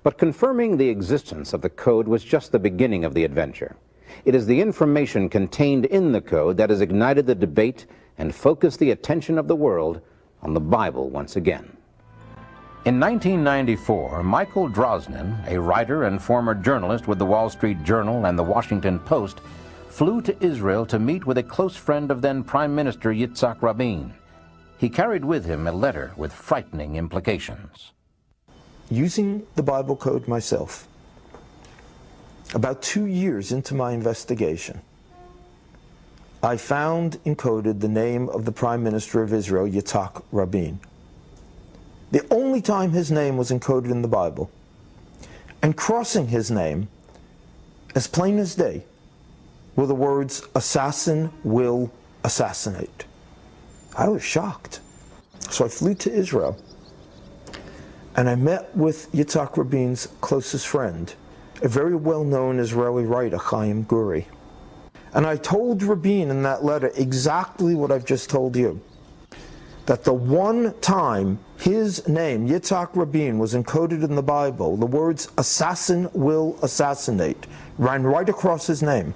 But confirming the existence of the code was just the beginning of the adventure. It is the information contained in the code that has ignited the debate and focused the attention of the world on the Bible once again. In 1994, Michael Drosnin, a writer and former journalist with the Wall Street Journal and the Washington Post, flew to Israel to meet with a close friend of then Prime Minister Yitzhak Rabin. He carried with him a letter with frightening implications. Using the Bible code myself, about 2 years into my investigation, I found encoded the name of the Prime Minister of Israel, Yitzhak Rabin. The only time his name was encoded in the Bible, and crossing his name, as plain as day, were the words, "Assassin will assassinate." I was shocked. So I flew to Israel, and I met with Yitzhak Rabin's closest friend, a very well-known Israeli writer, Chaim Guri. And I told Rabin in that letter exactly what I've just told you, that the one time his name, Yitzhak Rabin, was encoded in the Bible, the words "assassin will assassinate" ran right across his name.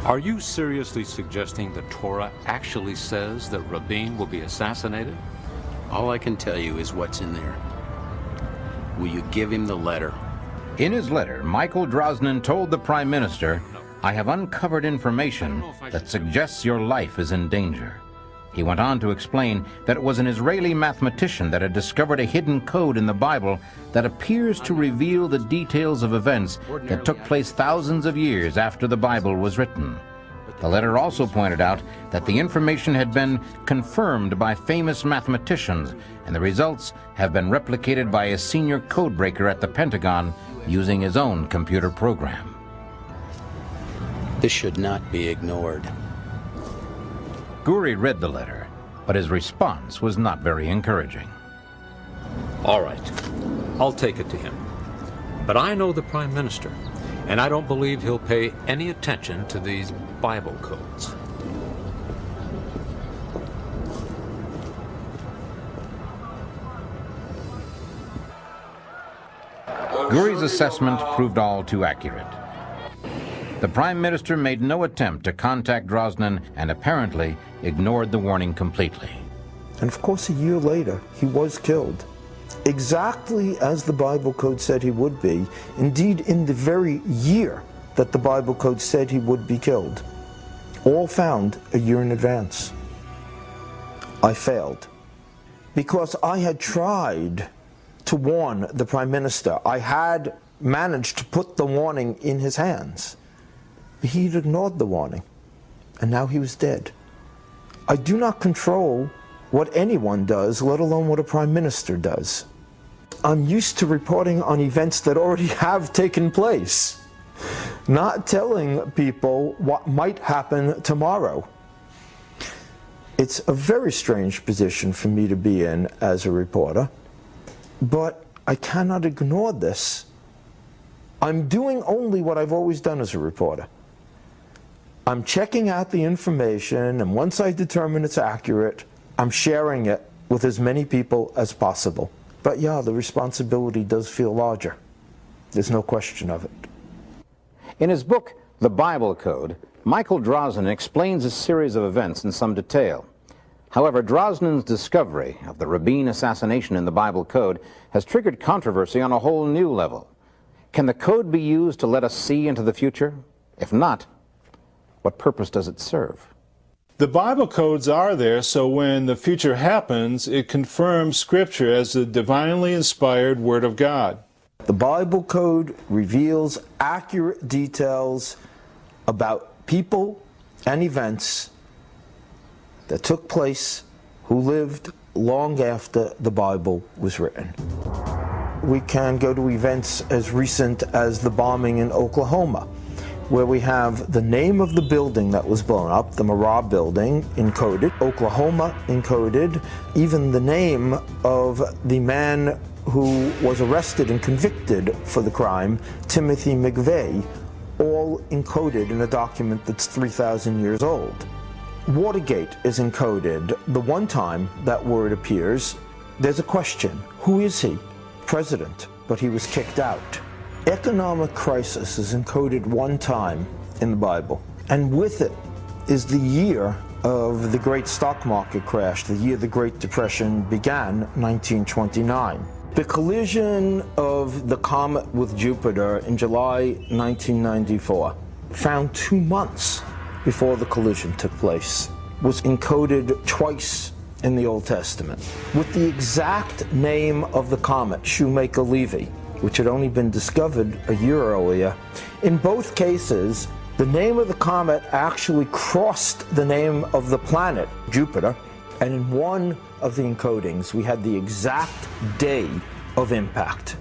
Are you seriously suggesting the Torah actually says that Rabin will be assassinated? All I can tell you is what's in there. Will you give him the letter? In his letter, Michael Drosnin told the Prime Minister, "I have uncovered information that suggests your life is in danger." He went on to explain that it was an Israeli mathematician that had discovered a hidden code in the Bible that appears to reveal the details of events that took place thousands of years after the Bible was written. The letter also pointed out that the information had been confirmed by famous mathematicians, and the results have been replicated by a senior codebreaker at the Pentagon using his own computer program. This should not be ignored. Guri read the letter, but his response was not very encouraging. All right, I'll take it to him. But I know the Prime Minister, and I don't believe he'll pay any attention to these Bible codes. Guri's assessment proved all too accurate. The Prime Minister made no attempt to contact Drosnin and apparently ignored the warning completely. And of course, a year later, he was killed, exactly as the Bible code said he would be, indeed in the very year that the Bible code said he would be killed, all found a year in advance. I failed, because I had tried to warn the Prime Minister. I had managed to put the warning in his hands. He'd ignored the warning, and now he was dead. I do not control what anyone does, let alone what a prime minister does. I'm used to reporting on events that already have taken place, not telling people what might happen tomorrow. It's a very strange position for me to be in as a reporter, but I cannot ignore this. I'm doing only what I've always done as a reporter. I'm checking out the information, and once I determine it's accurate, I'm sharing it with as many people as possible. But yeah, the responsibility does feel larger. There's no question of it. In his book, The Bible Code, Michael Drosnin explains a series of events in some detail. However, Drosnin's discovery of the Rabin assassination in the Bible Code has triggered controversy on a whole new level. Can the code be used to let us see into the future? If not, what purpose does it serve? The Bible codes are there so when the future happens, it confirms Scripture as the divinely inspired Word of God. The Bible Code reveals accurate details about people and events that took place who lived long after the Bible was written. We can go to events as recent as the bombing in Oklahoma, where we have the name of the building that was blown up, the Marab building, encoded, Oklahoma encoded, even the name of the man who was arrested and convicted for the crime, Timothy McVeigh, all encoded in a document that's 3,000 years old. Watergate is encoded. The one time that word appears, there's a question. Who is he? President, but he was kicked out. Economic crisis is encoded one time in the Bible, and with it is the year of the great stock market crash, the year the Great Depression began, 1929. The collision of the comet with Jupiter in July 1994, found 2 months before the collision took place, was encoded twice in the Old Testament, with the exact name of the comet, Shoemaker-Levy, which had only been discovered a year earlier. In both cases, the name of the comet actually crossed the name of the planet, Jupiter, and in one of the encodings, we had the exact day of impact.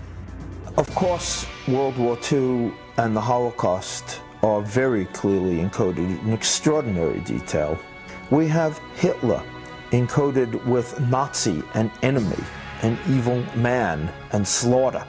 Of course, World War II and the Holocaust are very clearly encoded in extraordinary detail. We have Hitler encoded with Nazi and enemy, and evil man and slaughter.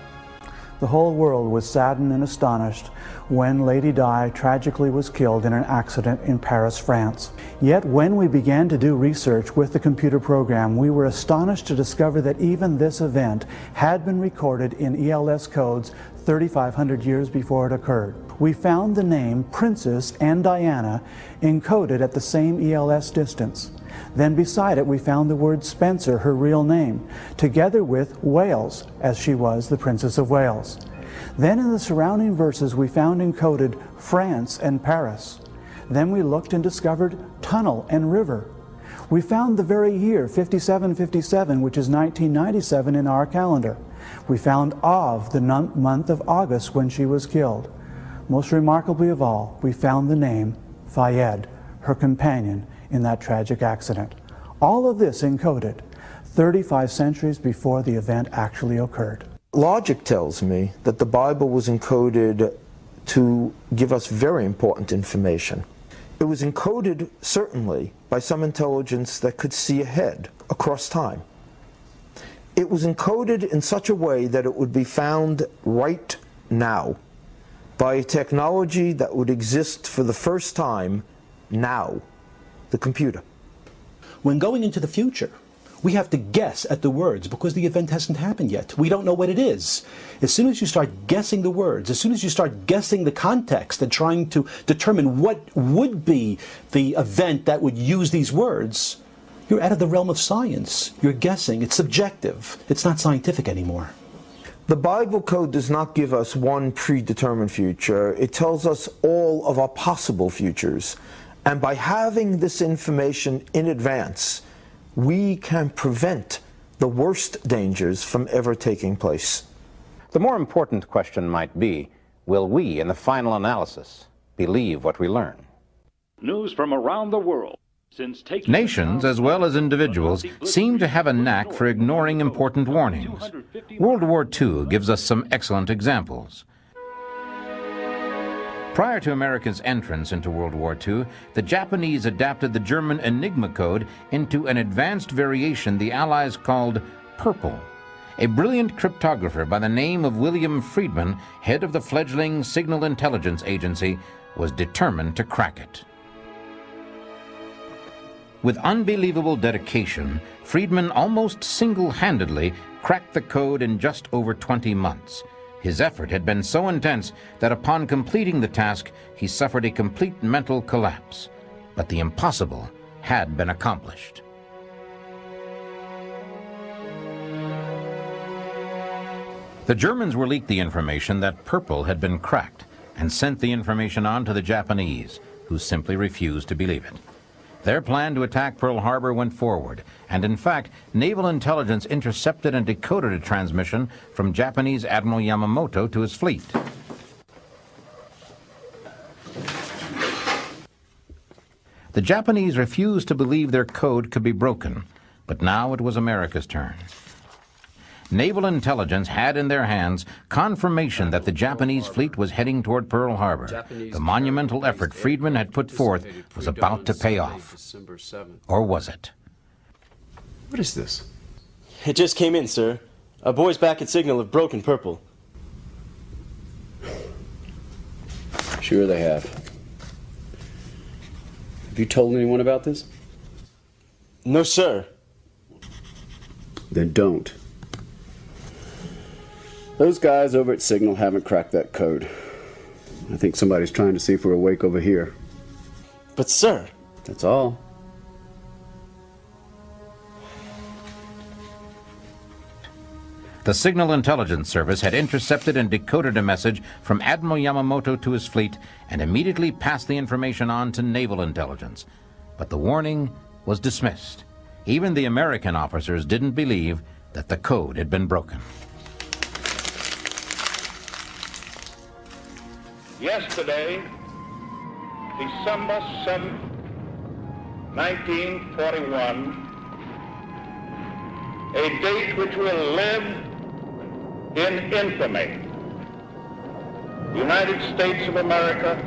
The whole world was saddened and astonished when Lady Di tragically was killed in an accident in Paris, France. Yet when we began to do research with the computer program, we were astonished to discover that even this event had been recorded in ELS codes 3,500 years before it occurred. We found the name Princess and Diana encoded at the same ELS distance. Then beside it we found the word Spencer, her real name, together with Wales, as she was the Princess of Wales. Then in the surrounding verses we found encoded France and Paris. Then we looked and discovered tunnel and river. We found the very year 5757, which is 1997 in our calendar. We found Av, the month of August when she was killed. Most remarkably of all, we found the name Fayed, her companion in that tragic accident. All of this encoded 35 centuries before the event actually occurred. Logic tells me that the Bible was encoded to give us very important information. It was encoded, certainly, by some intelligence that could see ahead, across time. It was encoded in such a way that it would be found right now by a technology that would exist for the first time now, the computer. When going into the future, we have to guess at the words because the event hasn't happened yet. We don't know what it is. As soon as you start guessing the words, as soon as you start guessing the context and trying to determine what would be the event that would use these words, you're out of the realm of science. You're guessing. It's subjective. It's not scientific anymore. The Bible code does not give us one predetermined future. It tells us all of our possible futures. And by having this information in advance, we can prevent the worst dangers from ever taking place. The more important question might be, will we, in the final analysis, believe what we learn? News from around the world. Nations, as well as individuals, seem to have a knack for ignoring important warnings. World War II gives us some excellent examples. Prior to America's entrance into World War II, the Japanese adapted the German Enigma code into an advanced variation the Allies called Purple. A brilliant cryptographer by the name of William Friedman, head of the fledgling Signal Intelligence Agency, was determined to crack it. With unbelievable dedication, Friedman almost single-handedly cracked the code in just over 20 months. His effort had been so intense that upon completing the task, he suffered a complete mental collapse. But the impossible had been accomplished. The Germans were leaked the information that Purple had been cracked and sent the information on to the Japanese, who simply refused to believe it. Their plan to attack Pearl Harbor went forward, and in fact, naval intelligence intercepted and decoded a transmission from Japanese Admiral Yamamoto to his fleet. The Japanese refused to believe their code could be broken, but now it was America's turn. Naval intelligence had in their hands confirmation that the Japanese fleet was heading toward Pearl Harbor. The monumental effort Friedman had put forth was about to pay off. Or was it? What is this? It just came in, sir. Our boys back at Signal have broken Purple. Sure they have. Have you told anyone about this? No, sir. Then don't. Those guys over at Signal haven't cracked that code. I think somebody's trying to see if we're awake over here. But, sir... That's all. The Signal Intelligence Service had intercepted and decoded a message from Admiral Yamamoto to his fleet and immediately passed the information on to naval intelligence. But the warning was dismissed. Even the American officers didn't believe that the code had been broken. Yesterday, December 7th, 1941, a date which will live in infamy. The United States of America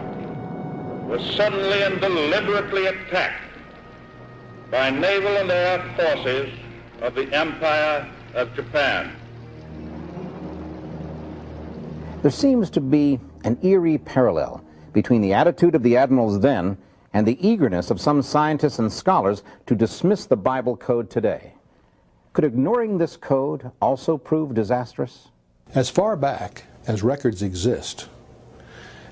was suddenly and deliberately attacked by naval and air forces of the Empire of Japan. There seems to be an eerie parallel between the attitude of the admirals then and the eagerness of some scientists and scholars to dismiss the Bible code today. Could ignoring this code also prove disastrous? As far back as records exist,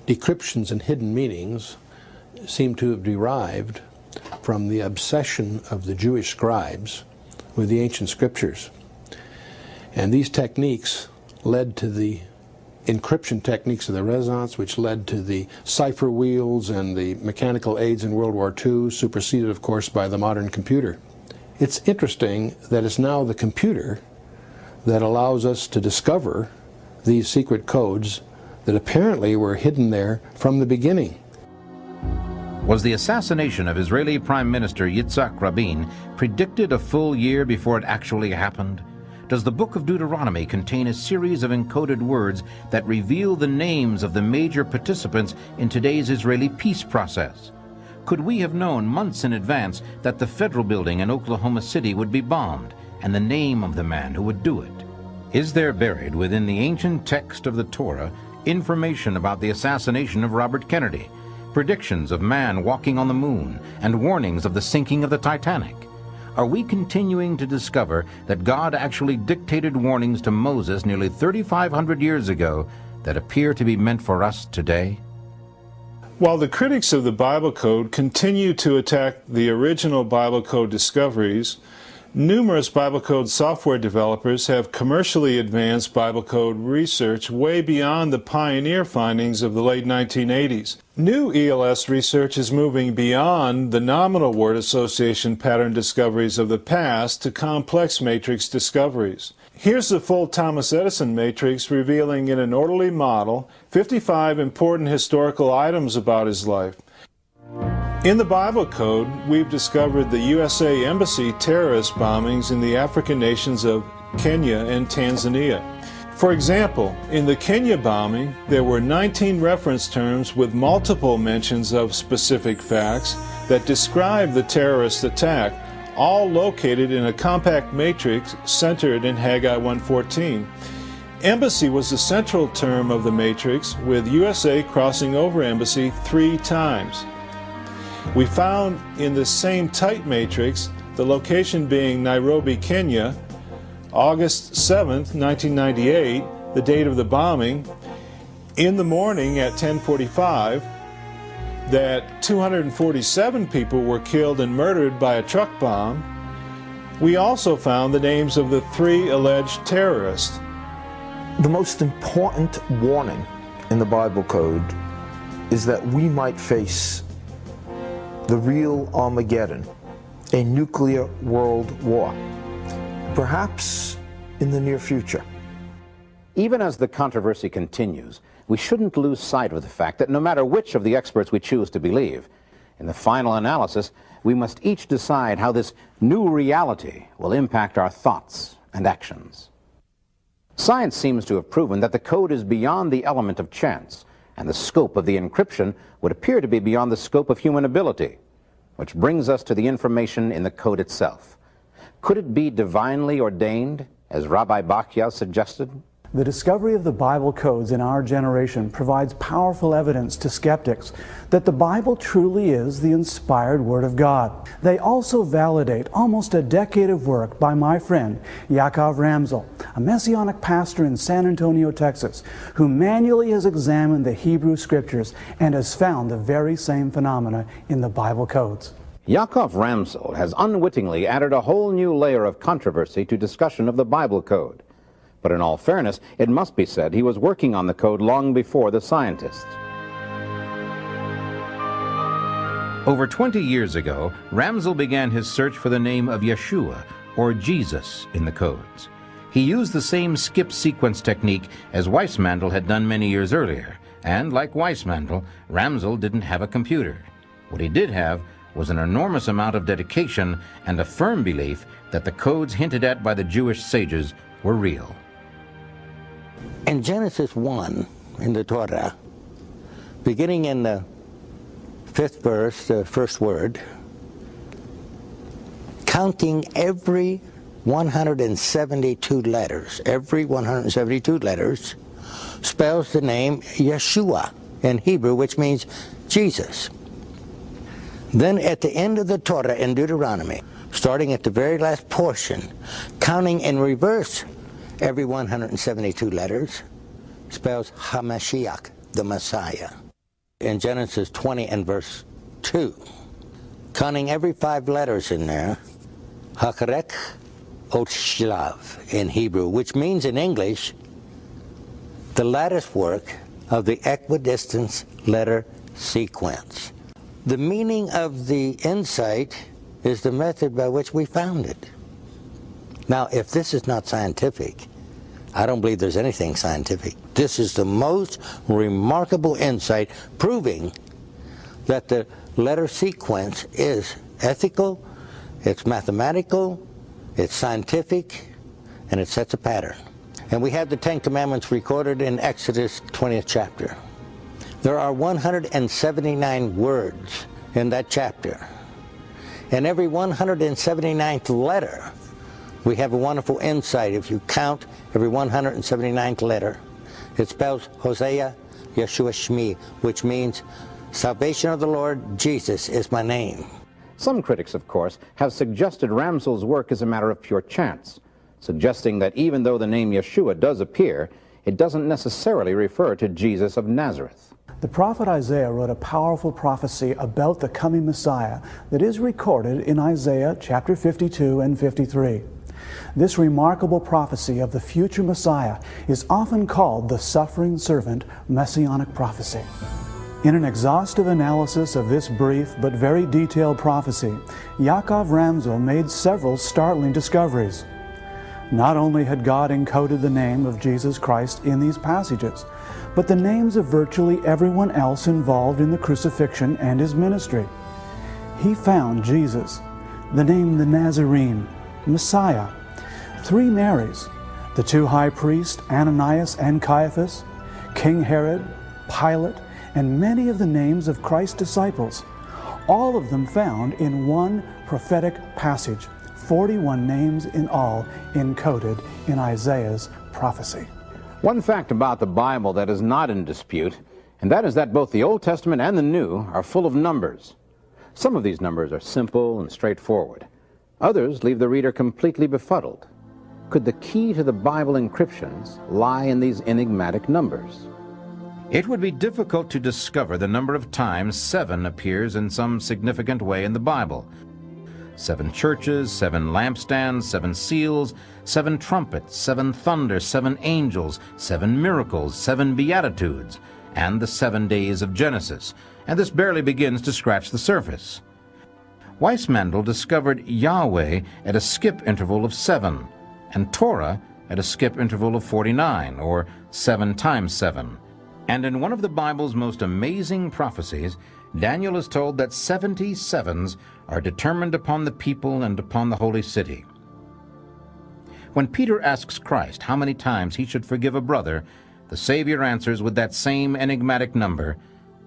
decryptions and hidden meanings seem to have derived from the obsession of the Jewish scribes with the ancient scriptures. And these techniques led to the encryption techniques of the Renaissance, which led to the cipher wheels and the mechanical aids in World War II, superseded, of course, by the modern computer. It's interesting that it's now the computer that allows us to discover these secret codes that apparently were hidden there from the beginning. Was the assassination of Israeli Prime Minister Yitzhak Rabin predicted a full year before it actually happened? Does the book of Deuteronomy contain a series of encoded words that reveal the names of the major participants in today's Israeli peace process? Could we have known months in advance that the federal building in Oklahoma City would be bombed and the name of the man who would do it? Is there buried within the ancient text of the Torah information about the assassination of Robert Kennedy, predictions of man walking on the moon, and warnings of the sinking of the Titanic? Are we continuing to discover that God actually dictated warnings to Moses nearly 3,500 years ago that appear to be meant for us today? While the critics of the Bible Code continue to attack the original Bible Code discoveries, numerous Bible Code software developers have commercially advanced Bible Code research way beyond the pioneer findings of the late 1980s. New ELS research is moving beyond the nominal word association pattern discoveries of the past to complex matrix discoveries. Here's the full Thomas Edison matrix revealing in an orderly model 55 important historical items about his life. In the Bible Code, we've discovered the USA Embassy terrorist bombings in the African nations of Kenya and Tanzania. For example, in the Kenya bombing, there were 19 reference terms with multiple mentions of specific facts that describe the terrorist attack, all located in a compact matrix centered in Haggai 1:14. Embassy was the central term of the matrix, with USA crossing over embassy 3 times. We found in the same tight matrix, the location being Nairobi, Kenya, August 7th, 1998, the date of the bombing, in the morning at 10:45, that 247 people were killed and murdered by a truck bomb. We also found the names of the 3 alleged terrorists. The most important warning in the Bible Code is that we might face the real Armageddon, a nuclear world war, perhaps in the near future. Even as the controversy continues, we shouldn't lose sight of the fact that no matter which of the experts we choose to believe, in the final analysis, we must each decide how this new reality will impact our thoughts and actions. Science seems to have proven that the code is beyond the element of chance, and the scope of the encryption would appear to be beyond the scope of human ability, which brings us to the information in the code itself. Could it be divinely ordained, as Rabbi Bachya suggested? The discovery of the Bible codes in our generation provides powerful evidence to skeptics that the Bible truly is the inspired Word of God. They also validate almost a decade of work by my friend Yaakov Ramsel, a Messianic pastor in San Antonio, Texas, who manually has examined the Hebrew Scriptures and has found the very same phenomena in the Bible codes. Yaakov Ramsel has unwittingly added a whole new layer of controversy to discussion of the Bible code. But in all fairness, it must be said he was working on the code long before the scientists. Over 20 years ago, Ramsel began his search for the name of Yeshua, or Jesus, in the codes. He used the same skip sequence technique as Weissmandl had done many years earlier, and like Weissmandl, Ramsel didn't have a computer. What he did have was an enormous amount of dedication and a firm belief that the codes hinted at by the Jewish sages were real. In Genesis 1, in the Torah, beginning in the 5th verse, the first word, counting every 172 letters, spells the name Yeshua in Hebrew, which means Jesus. Then at the end of the Torah in Deuteronomy, starting at the very last portion, counting in reverse every 172 letters, spells HaMashiach, the Messiah. In Genesis 20 and verse 2, counting every 5 letters in there, Hakarek Ot Shlav in Hebrew, which means in English, the lattice work of the equidistant letter sequence. The meaning of the insight is the method by which we found it. Now, if this is not scientific, I don't believe there's anything scientific. This is the most remarkable insight proving that the letter sequence is ethical, it's mathematical, it's scientific, and it sets a pattern. And we have the 10 Commandments recorded in Exodus 20th chapter. There are 179 words in that chapter. And every 179th letter, we have a wonderful insight. If you count every 179th letter, it spells Hosea Yeshua Shmi, which means salvation of the Lord Jesus is my name. Some critics, of course, have suggested Ramsel's work is a matter of pure chance, suggesting that even though the name Yeshua does appear, it doesn't necessarily refer to Jesus of Nazareth. The prophet Isaiah wrote a powerful prophecy about the coming Messiah that is recorded in Isaiah chapter 52 and 53. This remarkable prophecy of the future Messiah is often called the suffering servant messianic prophecy. In an exhaustive analysis of this brief but very detailed prophecy, Yaakov Ramsel made several startling discoveries. Not only had God encoded the name of Jesus Christ in these passages, but the names of virtually everyone else involved in the crucifixion and his ministry. he found Jesus, the name the Nazarene, Messiah, 3 Marys, the 2 high priests, Ananias and Caiaphas, King Herod, Pilate, and many of the names of Christ's disciples, all of them found in one prophetic passage, 41 names in all encoded in Isaiah's prophecy. One fact about the Bible that is not in dispute, and that is that both the Old Testament and the New are full of numbers. Some of these numbers are simple and straightforward. Others leave the reader completely befuddled. Could the key to the Bible encryptions lie in these enigmatic numbers? It would be difficult to discover the number of times 7 appears in some significant way in the Bible. 7 churches, 7 lampstands, 7 seals, 7 trumpets, 7 thunders, 7 angels, 7 miracles, 7 beatitudes, and the 7 days of Genesis, and this barely begins to scratch the surface. Weissmandl discovered Yahweh at a skip interval of 7, and Torah at a skip interval of 49, or 7 times 7. And in one of the Bible's most amazing prophecies, Daniel is told that 70 sevens are determined upon the people and upon the holy city. When Peter asks Christ how many times he should forgive a brother, the Savior answers with that same enigmatic number,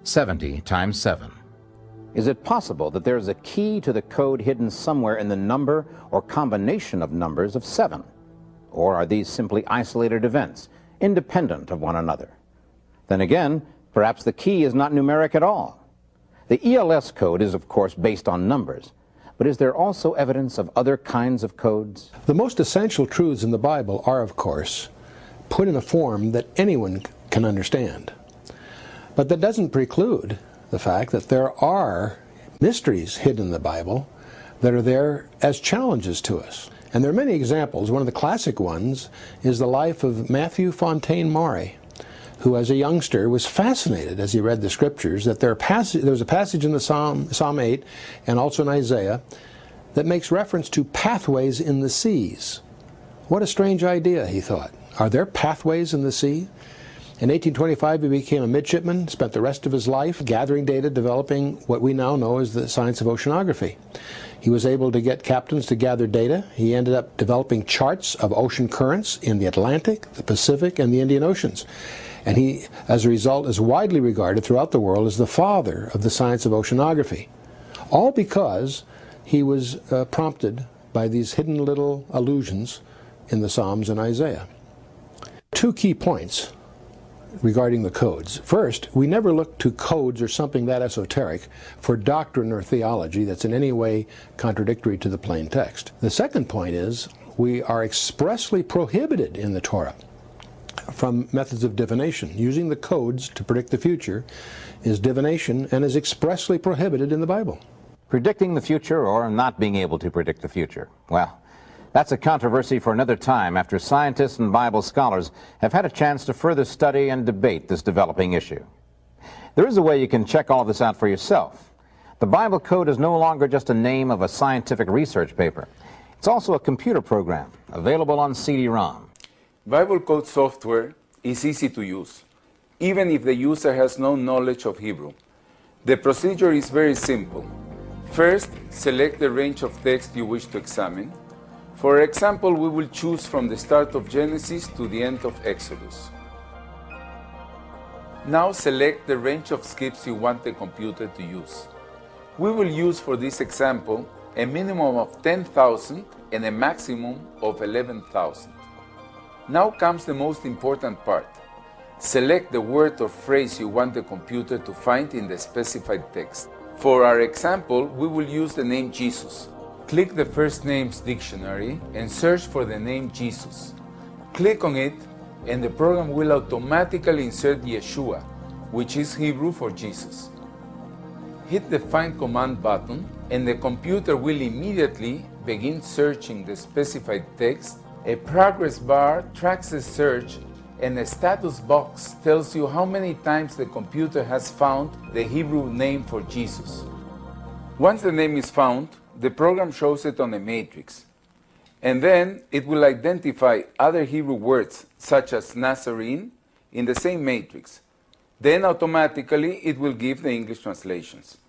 70 times 7. Is it possible that there is a key to the code hidden somewhere in the number or combination of numbers of 7? Or are these simply isolated events, independent of one another? Then again, perhaps the key is not numeric at all. The ELS code is, of course, based on numbers, but is there also evidence of other kinds of codes? The most essential truths in the Bible are, of course, put in a form that anyone can understand. But that doesn't preclude the fact that there are mysteries hidden in the Bible that are there as challenges to us. And there are many examples. One of the classic ones is the life of Matthew Fontaine Maury, who as a youngster was fascinated as he read the scriptures that there was a passage in the Psalm 8 and also in Isaiah that makes reference to pathways in the seas. What a strange idea, he thought. Are there pathways in the sea? In 1825 he became a midshipman, spent the rest of his life gathering data, developing what we now know as the science of oceanography. He was able to get captains to gather data. He ended up developing charts of ocean currents in the Atlantic, the Pacific, and the Indian Oceans. And he, as a result, is widely regarded throughout the world as the father of the science of oceanography. All because he was prompted by these hidden little allusions in the Psalms and Isaiah. 2 key points regarding the codes. First, we never look to codes or something that esoteric for doctrine or theology that's in any way contradictory to the plain text. The second point is we are expressly prohibited in the Torah from methods of divination. Using the codes to predict the future is divination and is expressly prohibited in the Bible. Predicting the future or not being able to predict the future? Well, that's a controversy for another time after scientists and Bible scholars have had a chance to further study and debate this developing issue. There is a way you can check all of this out for yourself. The Bible code is no longer just a name of a scientific research paper. It's also a computer program available on CD-ROM. Bible code software is easy to use, even if the user has no knowledge of Hebrew. The procedure is very simple. First, select the range of text you wish to examine. For example, we will choose from the start of Genesis to the end of Exodus. Now select the range of skips you want the computer to use. We will use for this example a minimum of 10,000 and a maximum of 11,000. Now comes the most important part. Select the word or phrase you want the computer to find in the specified text. For our example, we will use the name Jesus. Click the First Names dictionary and search for the name Jesus. Click on it and the program will automatically insert Yeshua, which is Hebrew for Jesus. Hit the Find Command button and the computer will immediately begin searching the specified text. A progress bar tracks the search and a status box tells you how many times the computer has found the Hebrew name for Jesus. Once the name is found, the program shows it on a matrix. And then it will identify other Hebrew words, such as Nazarene, in the same matrix. Then automatically it will give the English translations.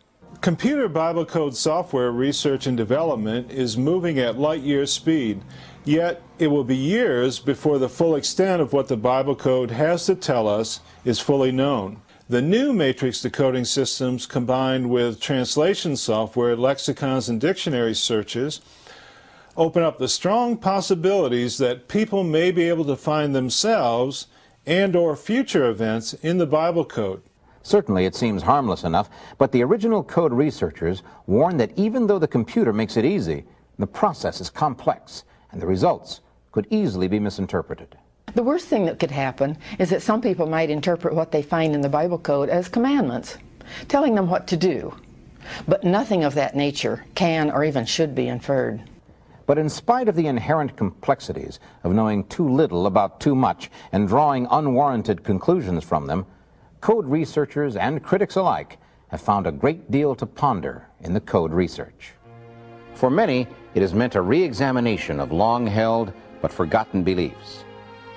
Computer Bible code software research and development is moving at light-year speed, yet it will be years before the full extent of what the Bible code has to tell us is fully known. The new matrix decoding systems, combined with translation software, lexicons, and dictionary searches, open up the strong possibilities that people may be able to find themselves and/or future events in the Bible code. Certainly it seems harmless enough, but the original code researchers warn that even though the computer makes it easy, the process is complex, and the results could easily be misinterpreted. The worst thing that could happen is that some people might interpret what they find in the Bible code as commandments, telling them what to do. But nothing of that nature can or even should be inferred. But in spite of the inherent complexities of knowing too little about too much and drawing unwarranted conclusions from them, code researchers and critics alike have found a great deal to ponder in the code research. For many, it has meant a re-examination of long-held but forgotten beliefs.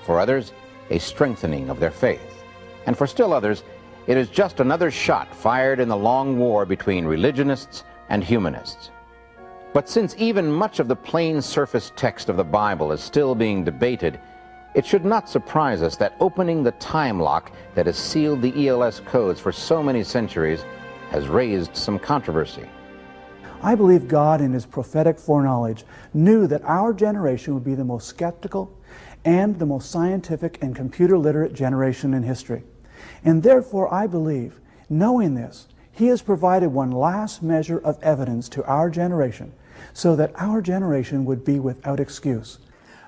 For others, a strengthening of their faith. And for still others, it is just another shot fired in the long war between religionists and humanists. But since even much of the plain surface text of the Bible is still being debated, it should not surprise us that opening the time lock that has sealed the ELS codes for so many centuries has raised some controversy. I believe God, in His prophetic foreknowledge, knew that our generation would be the most skeptical and the most scientific and computer literate generation in history. And therefore, I believe, knowing this, He has provided one last measure of evidence to our generation so that our generation would be without excuse.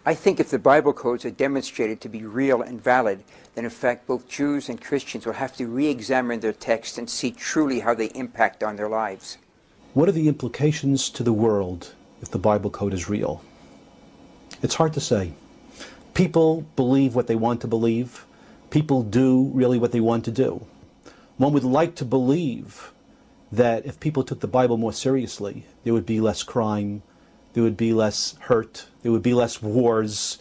I think if the Bible codes are demonstrated to be real and valid, then in fact both Jews and Christians will have to re-examine their texts and see truly how they impact on their lives. What are the implications to the world if the Bible code is real? It's hard to say. People believe what they want to believe. People do really what they want to do. One would like to believe that if people took the Bible more seriously, there would be less crime, there would be less hurt, there would be less wars.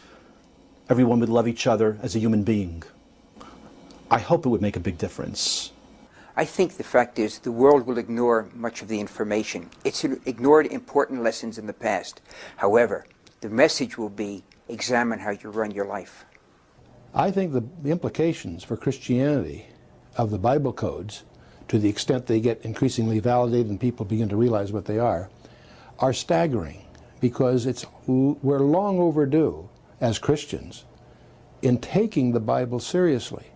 Everyone would love each other as a human being. I hope it would make a big difference. I think the fact is the world will ignore much of the information. It's ignored important lessons in the past. However, the message will be examine how you run your life. I think the implications for Christianity of the Bible codes, to the extent they get increasingly validated and people begin to realize what they are staggering, because we're long overdue as Christians in taking the Bible seriously.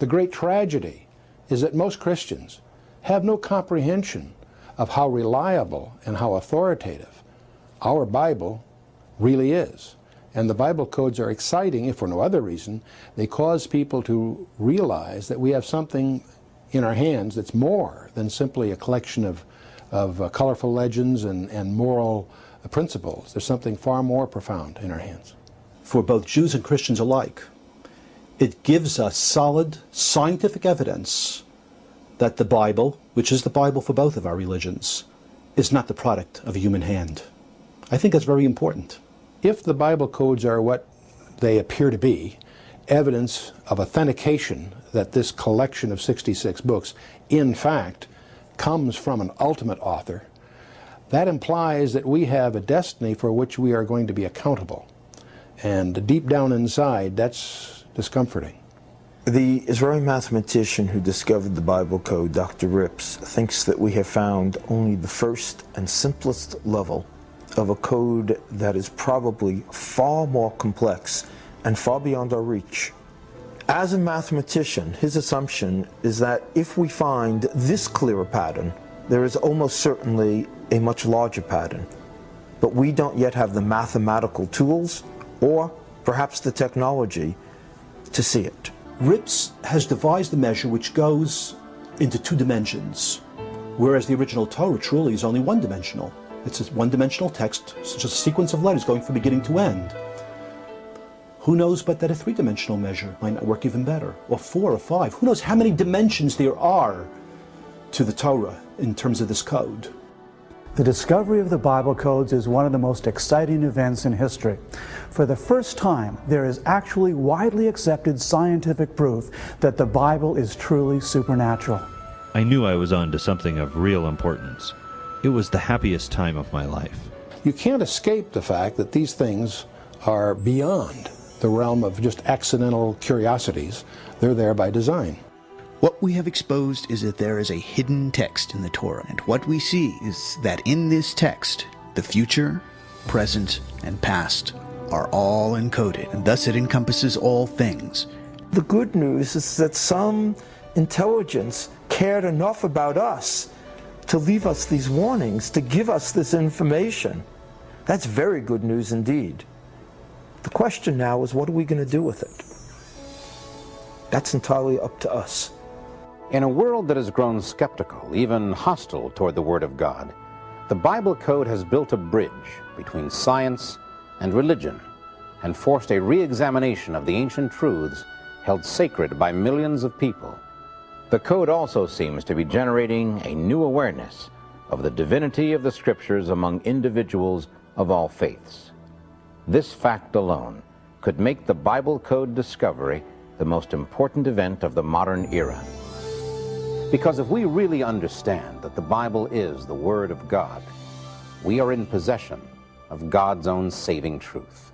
The great tragedy is that most Christians have no comprehension of how reliable and how authoritative our Bible really is. And the Bible codes are exciting, if for no other reason. They cause people to realize that we have something in our hands that's more than simply a collection of colorful legends and moral principles. There's something far more profound in our hands. For both Jews and Christians alike, it gives us solid scientific evidence that the Bible, which is the Bible for both of our religions, is not the product of a human hand. I think that's very important. If the Bible codes are what they appear to be, evidence of authentication that this collection of 66 books, in fact, comes from an ultimate author, that implies that we have a destiny for which we are going to be accountable. And deep down inside, that's discomforting. The Israeli mathematician who discovered the Bible code, Dr. Rips, thinks that we have found only the first and simplest level of a code that is probably far more complex and far beyond our reach. As a mathematician, his assumption is that if we find this clearer pattern, there is almost certainly a much larger pattern. But we don't yet have the mathematical tools or perhaps the technology to see it. Rips has devised a measure which goes into 2 dimensions, whereas the original Torah truly is only one-dimensional. It's a one-dimensional text, it's just a sequence of letters going from beginning to end. Who knows but that a 3-dimensional measure might not work even better, or 4 or 5. Who knows how many dimensions there are to the Torah in terms of this code. The discovery of the Bible codes is one of the most exciting events in history. For the first time, there is actually widely accepted scientific proof that the Bible is truly supernatural. I knew I was on to something of real importance. It was the happiest time of my life. You can't escape the fact that these things are beyond the realm of just accidental curiosities. They're there by design. What we have exposed is that there is a hidden text in the Torah, and what we see is that in this text, the future, present, and past are all encoded, and thus it encompasses all things. The good news is that some intelligence cared enough about us to leave us these warnings, to give us this information. That's very good news indeed. The question now is, what are we going to do with it? That's entirely up to us. In a world that has grown skeptical, even hostile toward the Word of God, the Bible Code has built a bridge between science and religion and forced a re-examination of the ancient truths held sacred by millions of people. The Code also seems to be generating a new awareness of the divinity of the Scriptures among individuals of all faiths. This fact alone could make the Bible Code discovery the most important event of the modern era. Because if we really understand that the Bible is the Word of God, we are in possession of God's own saving truth.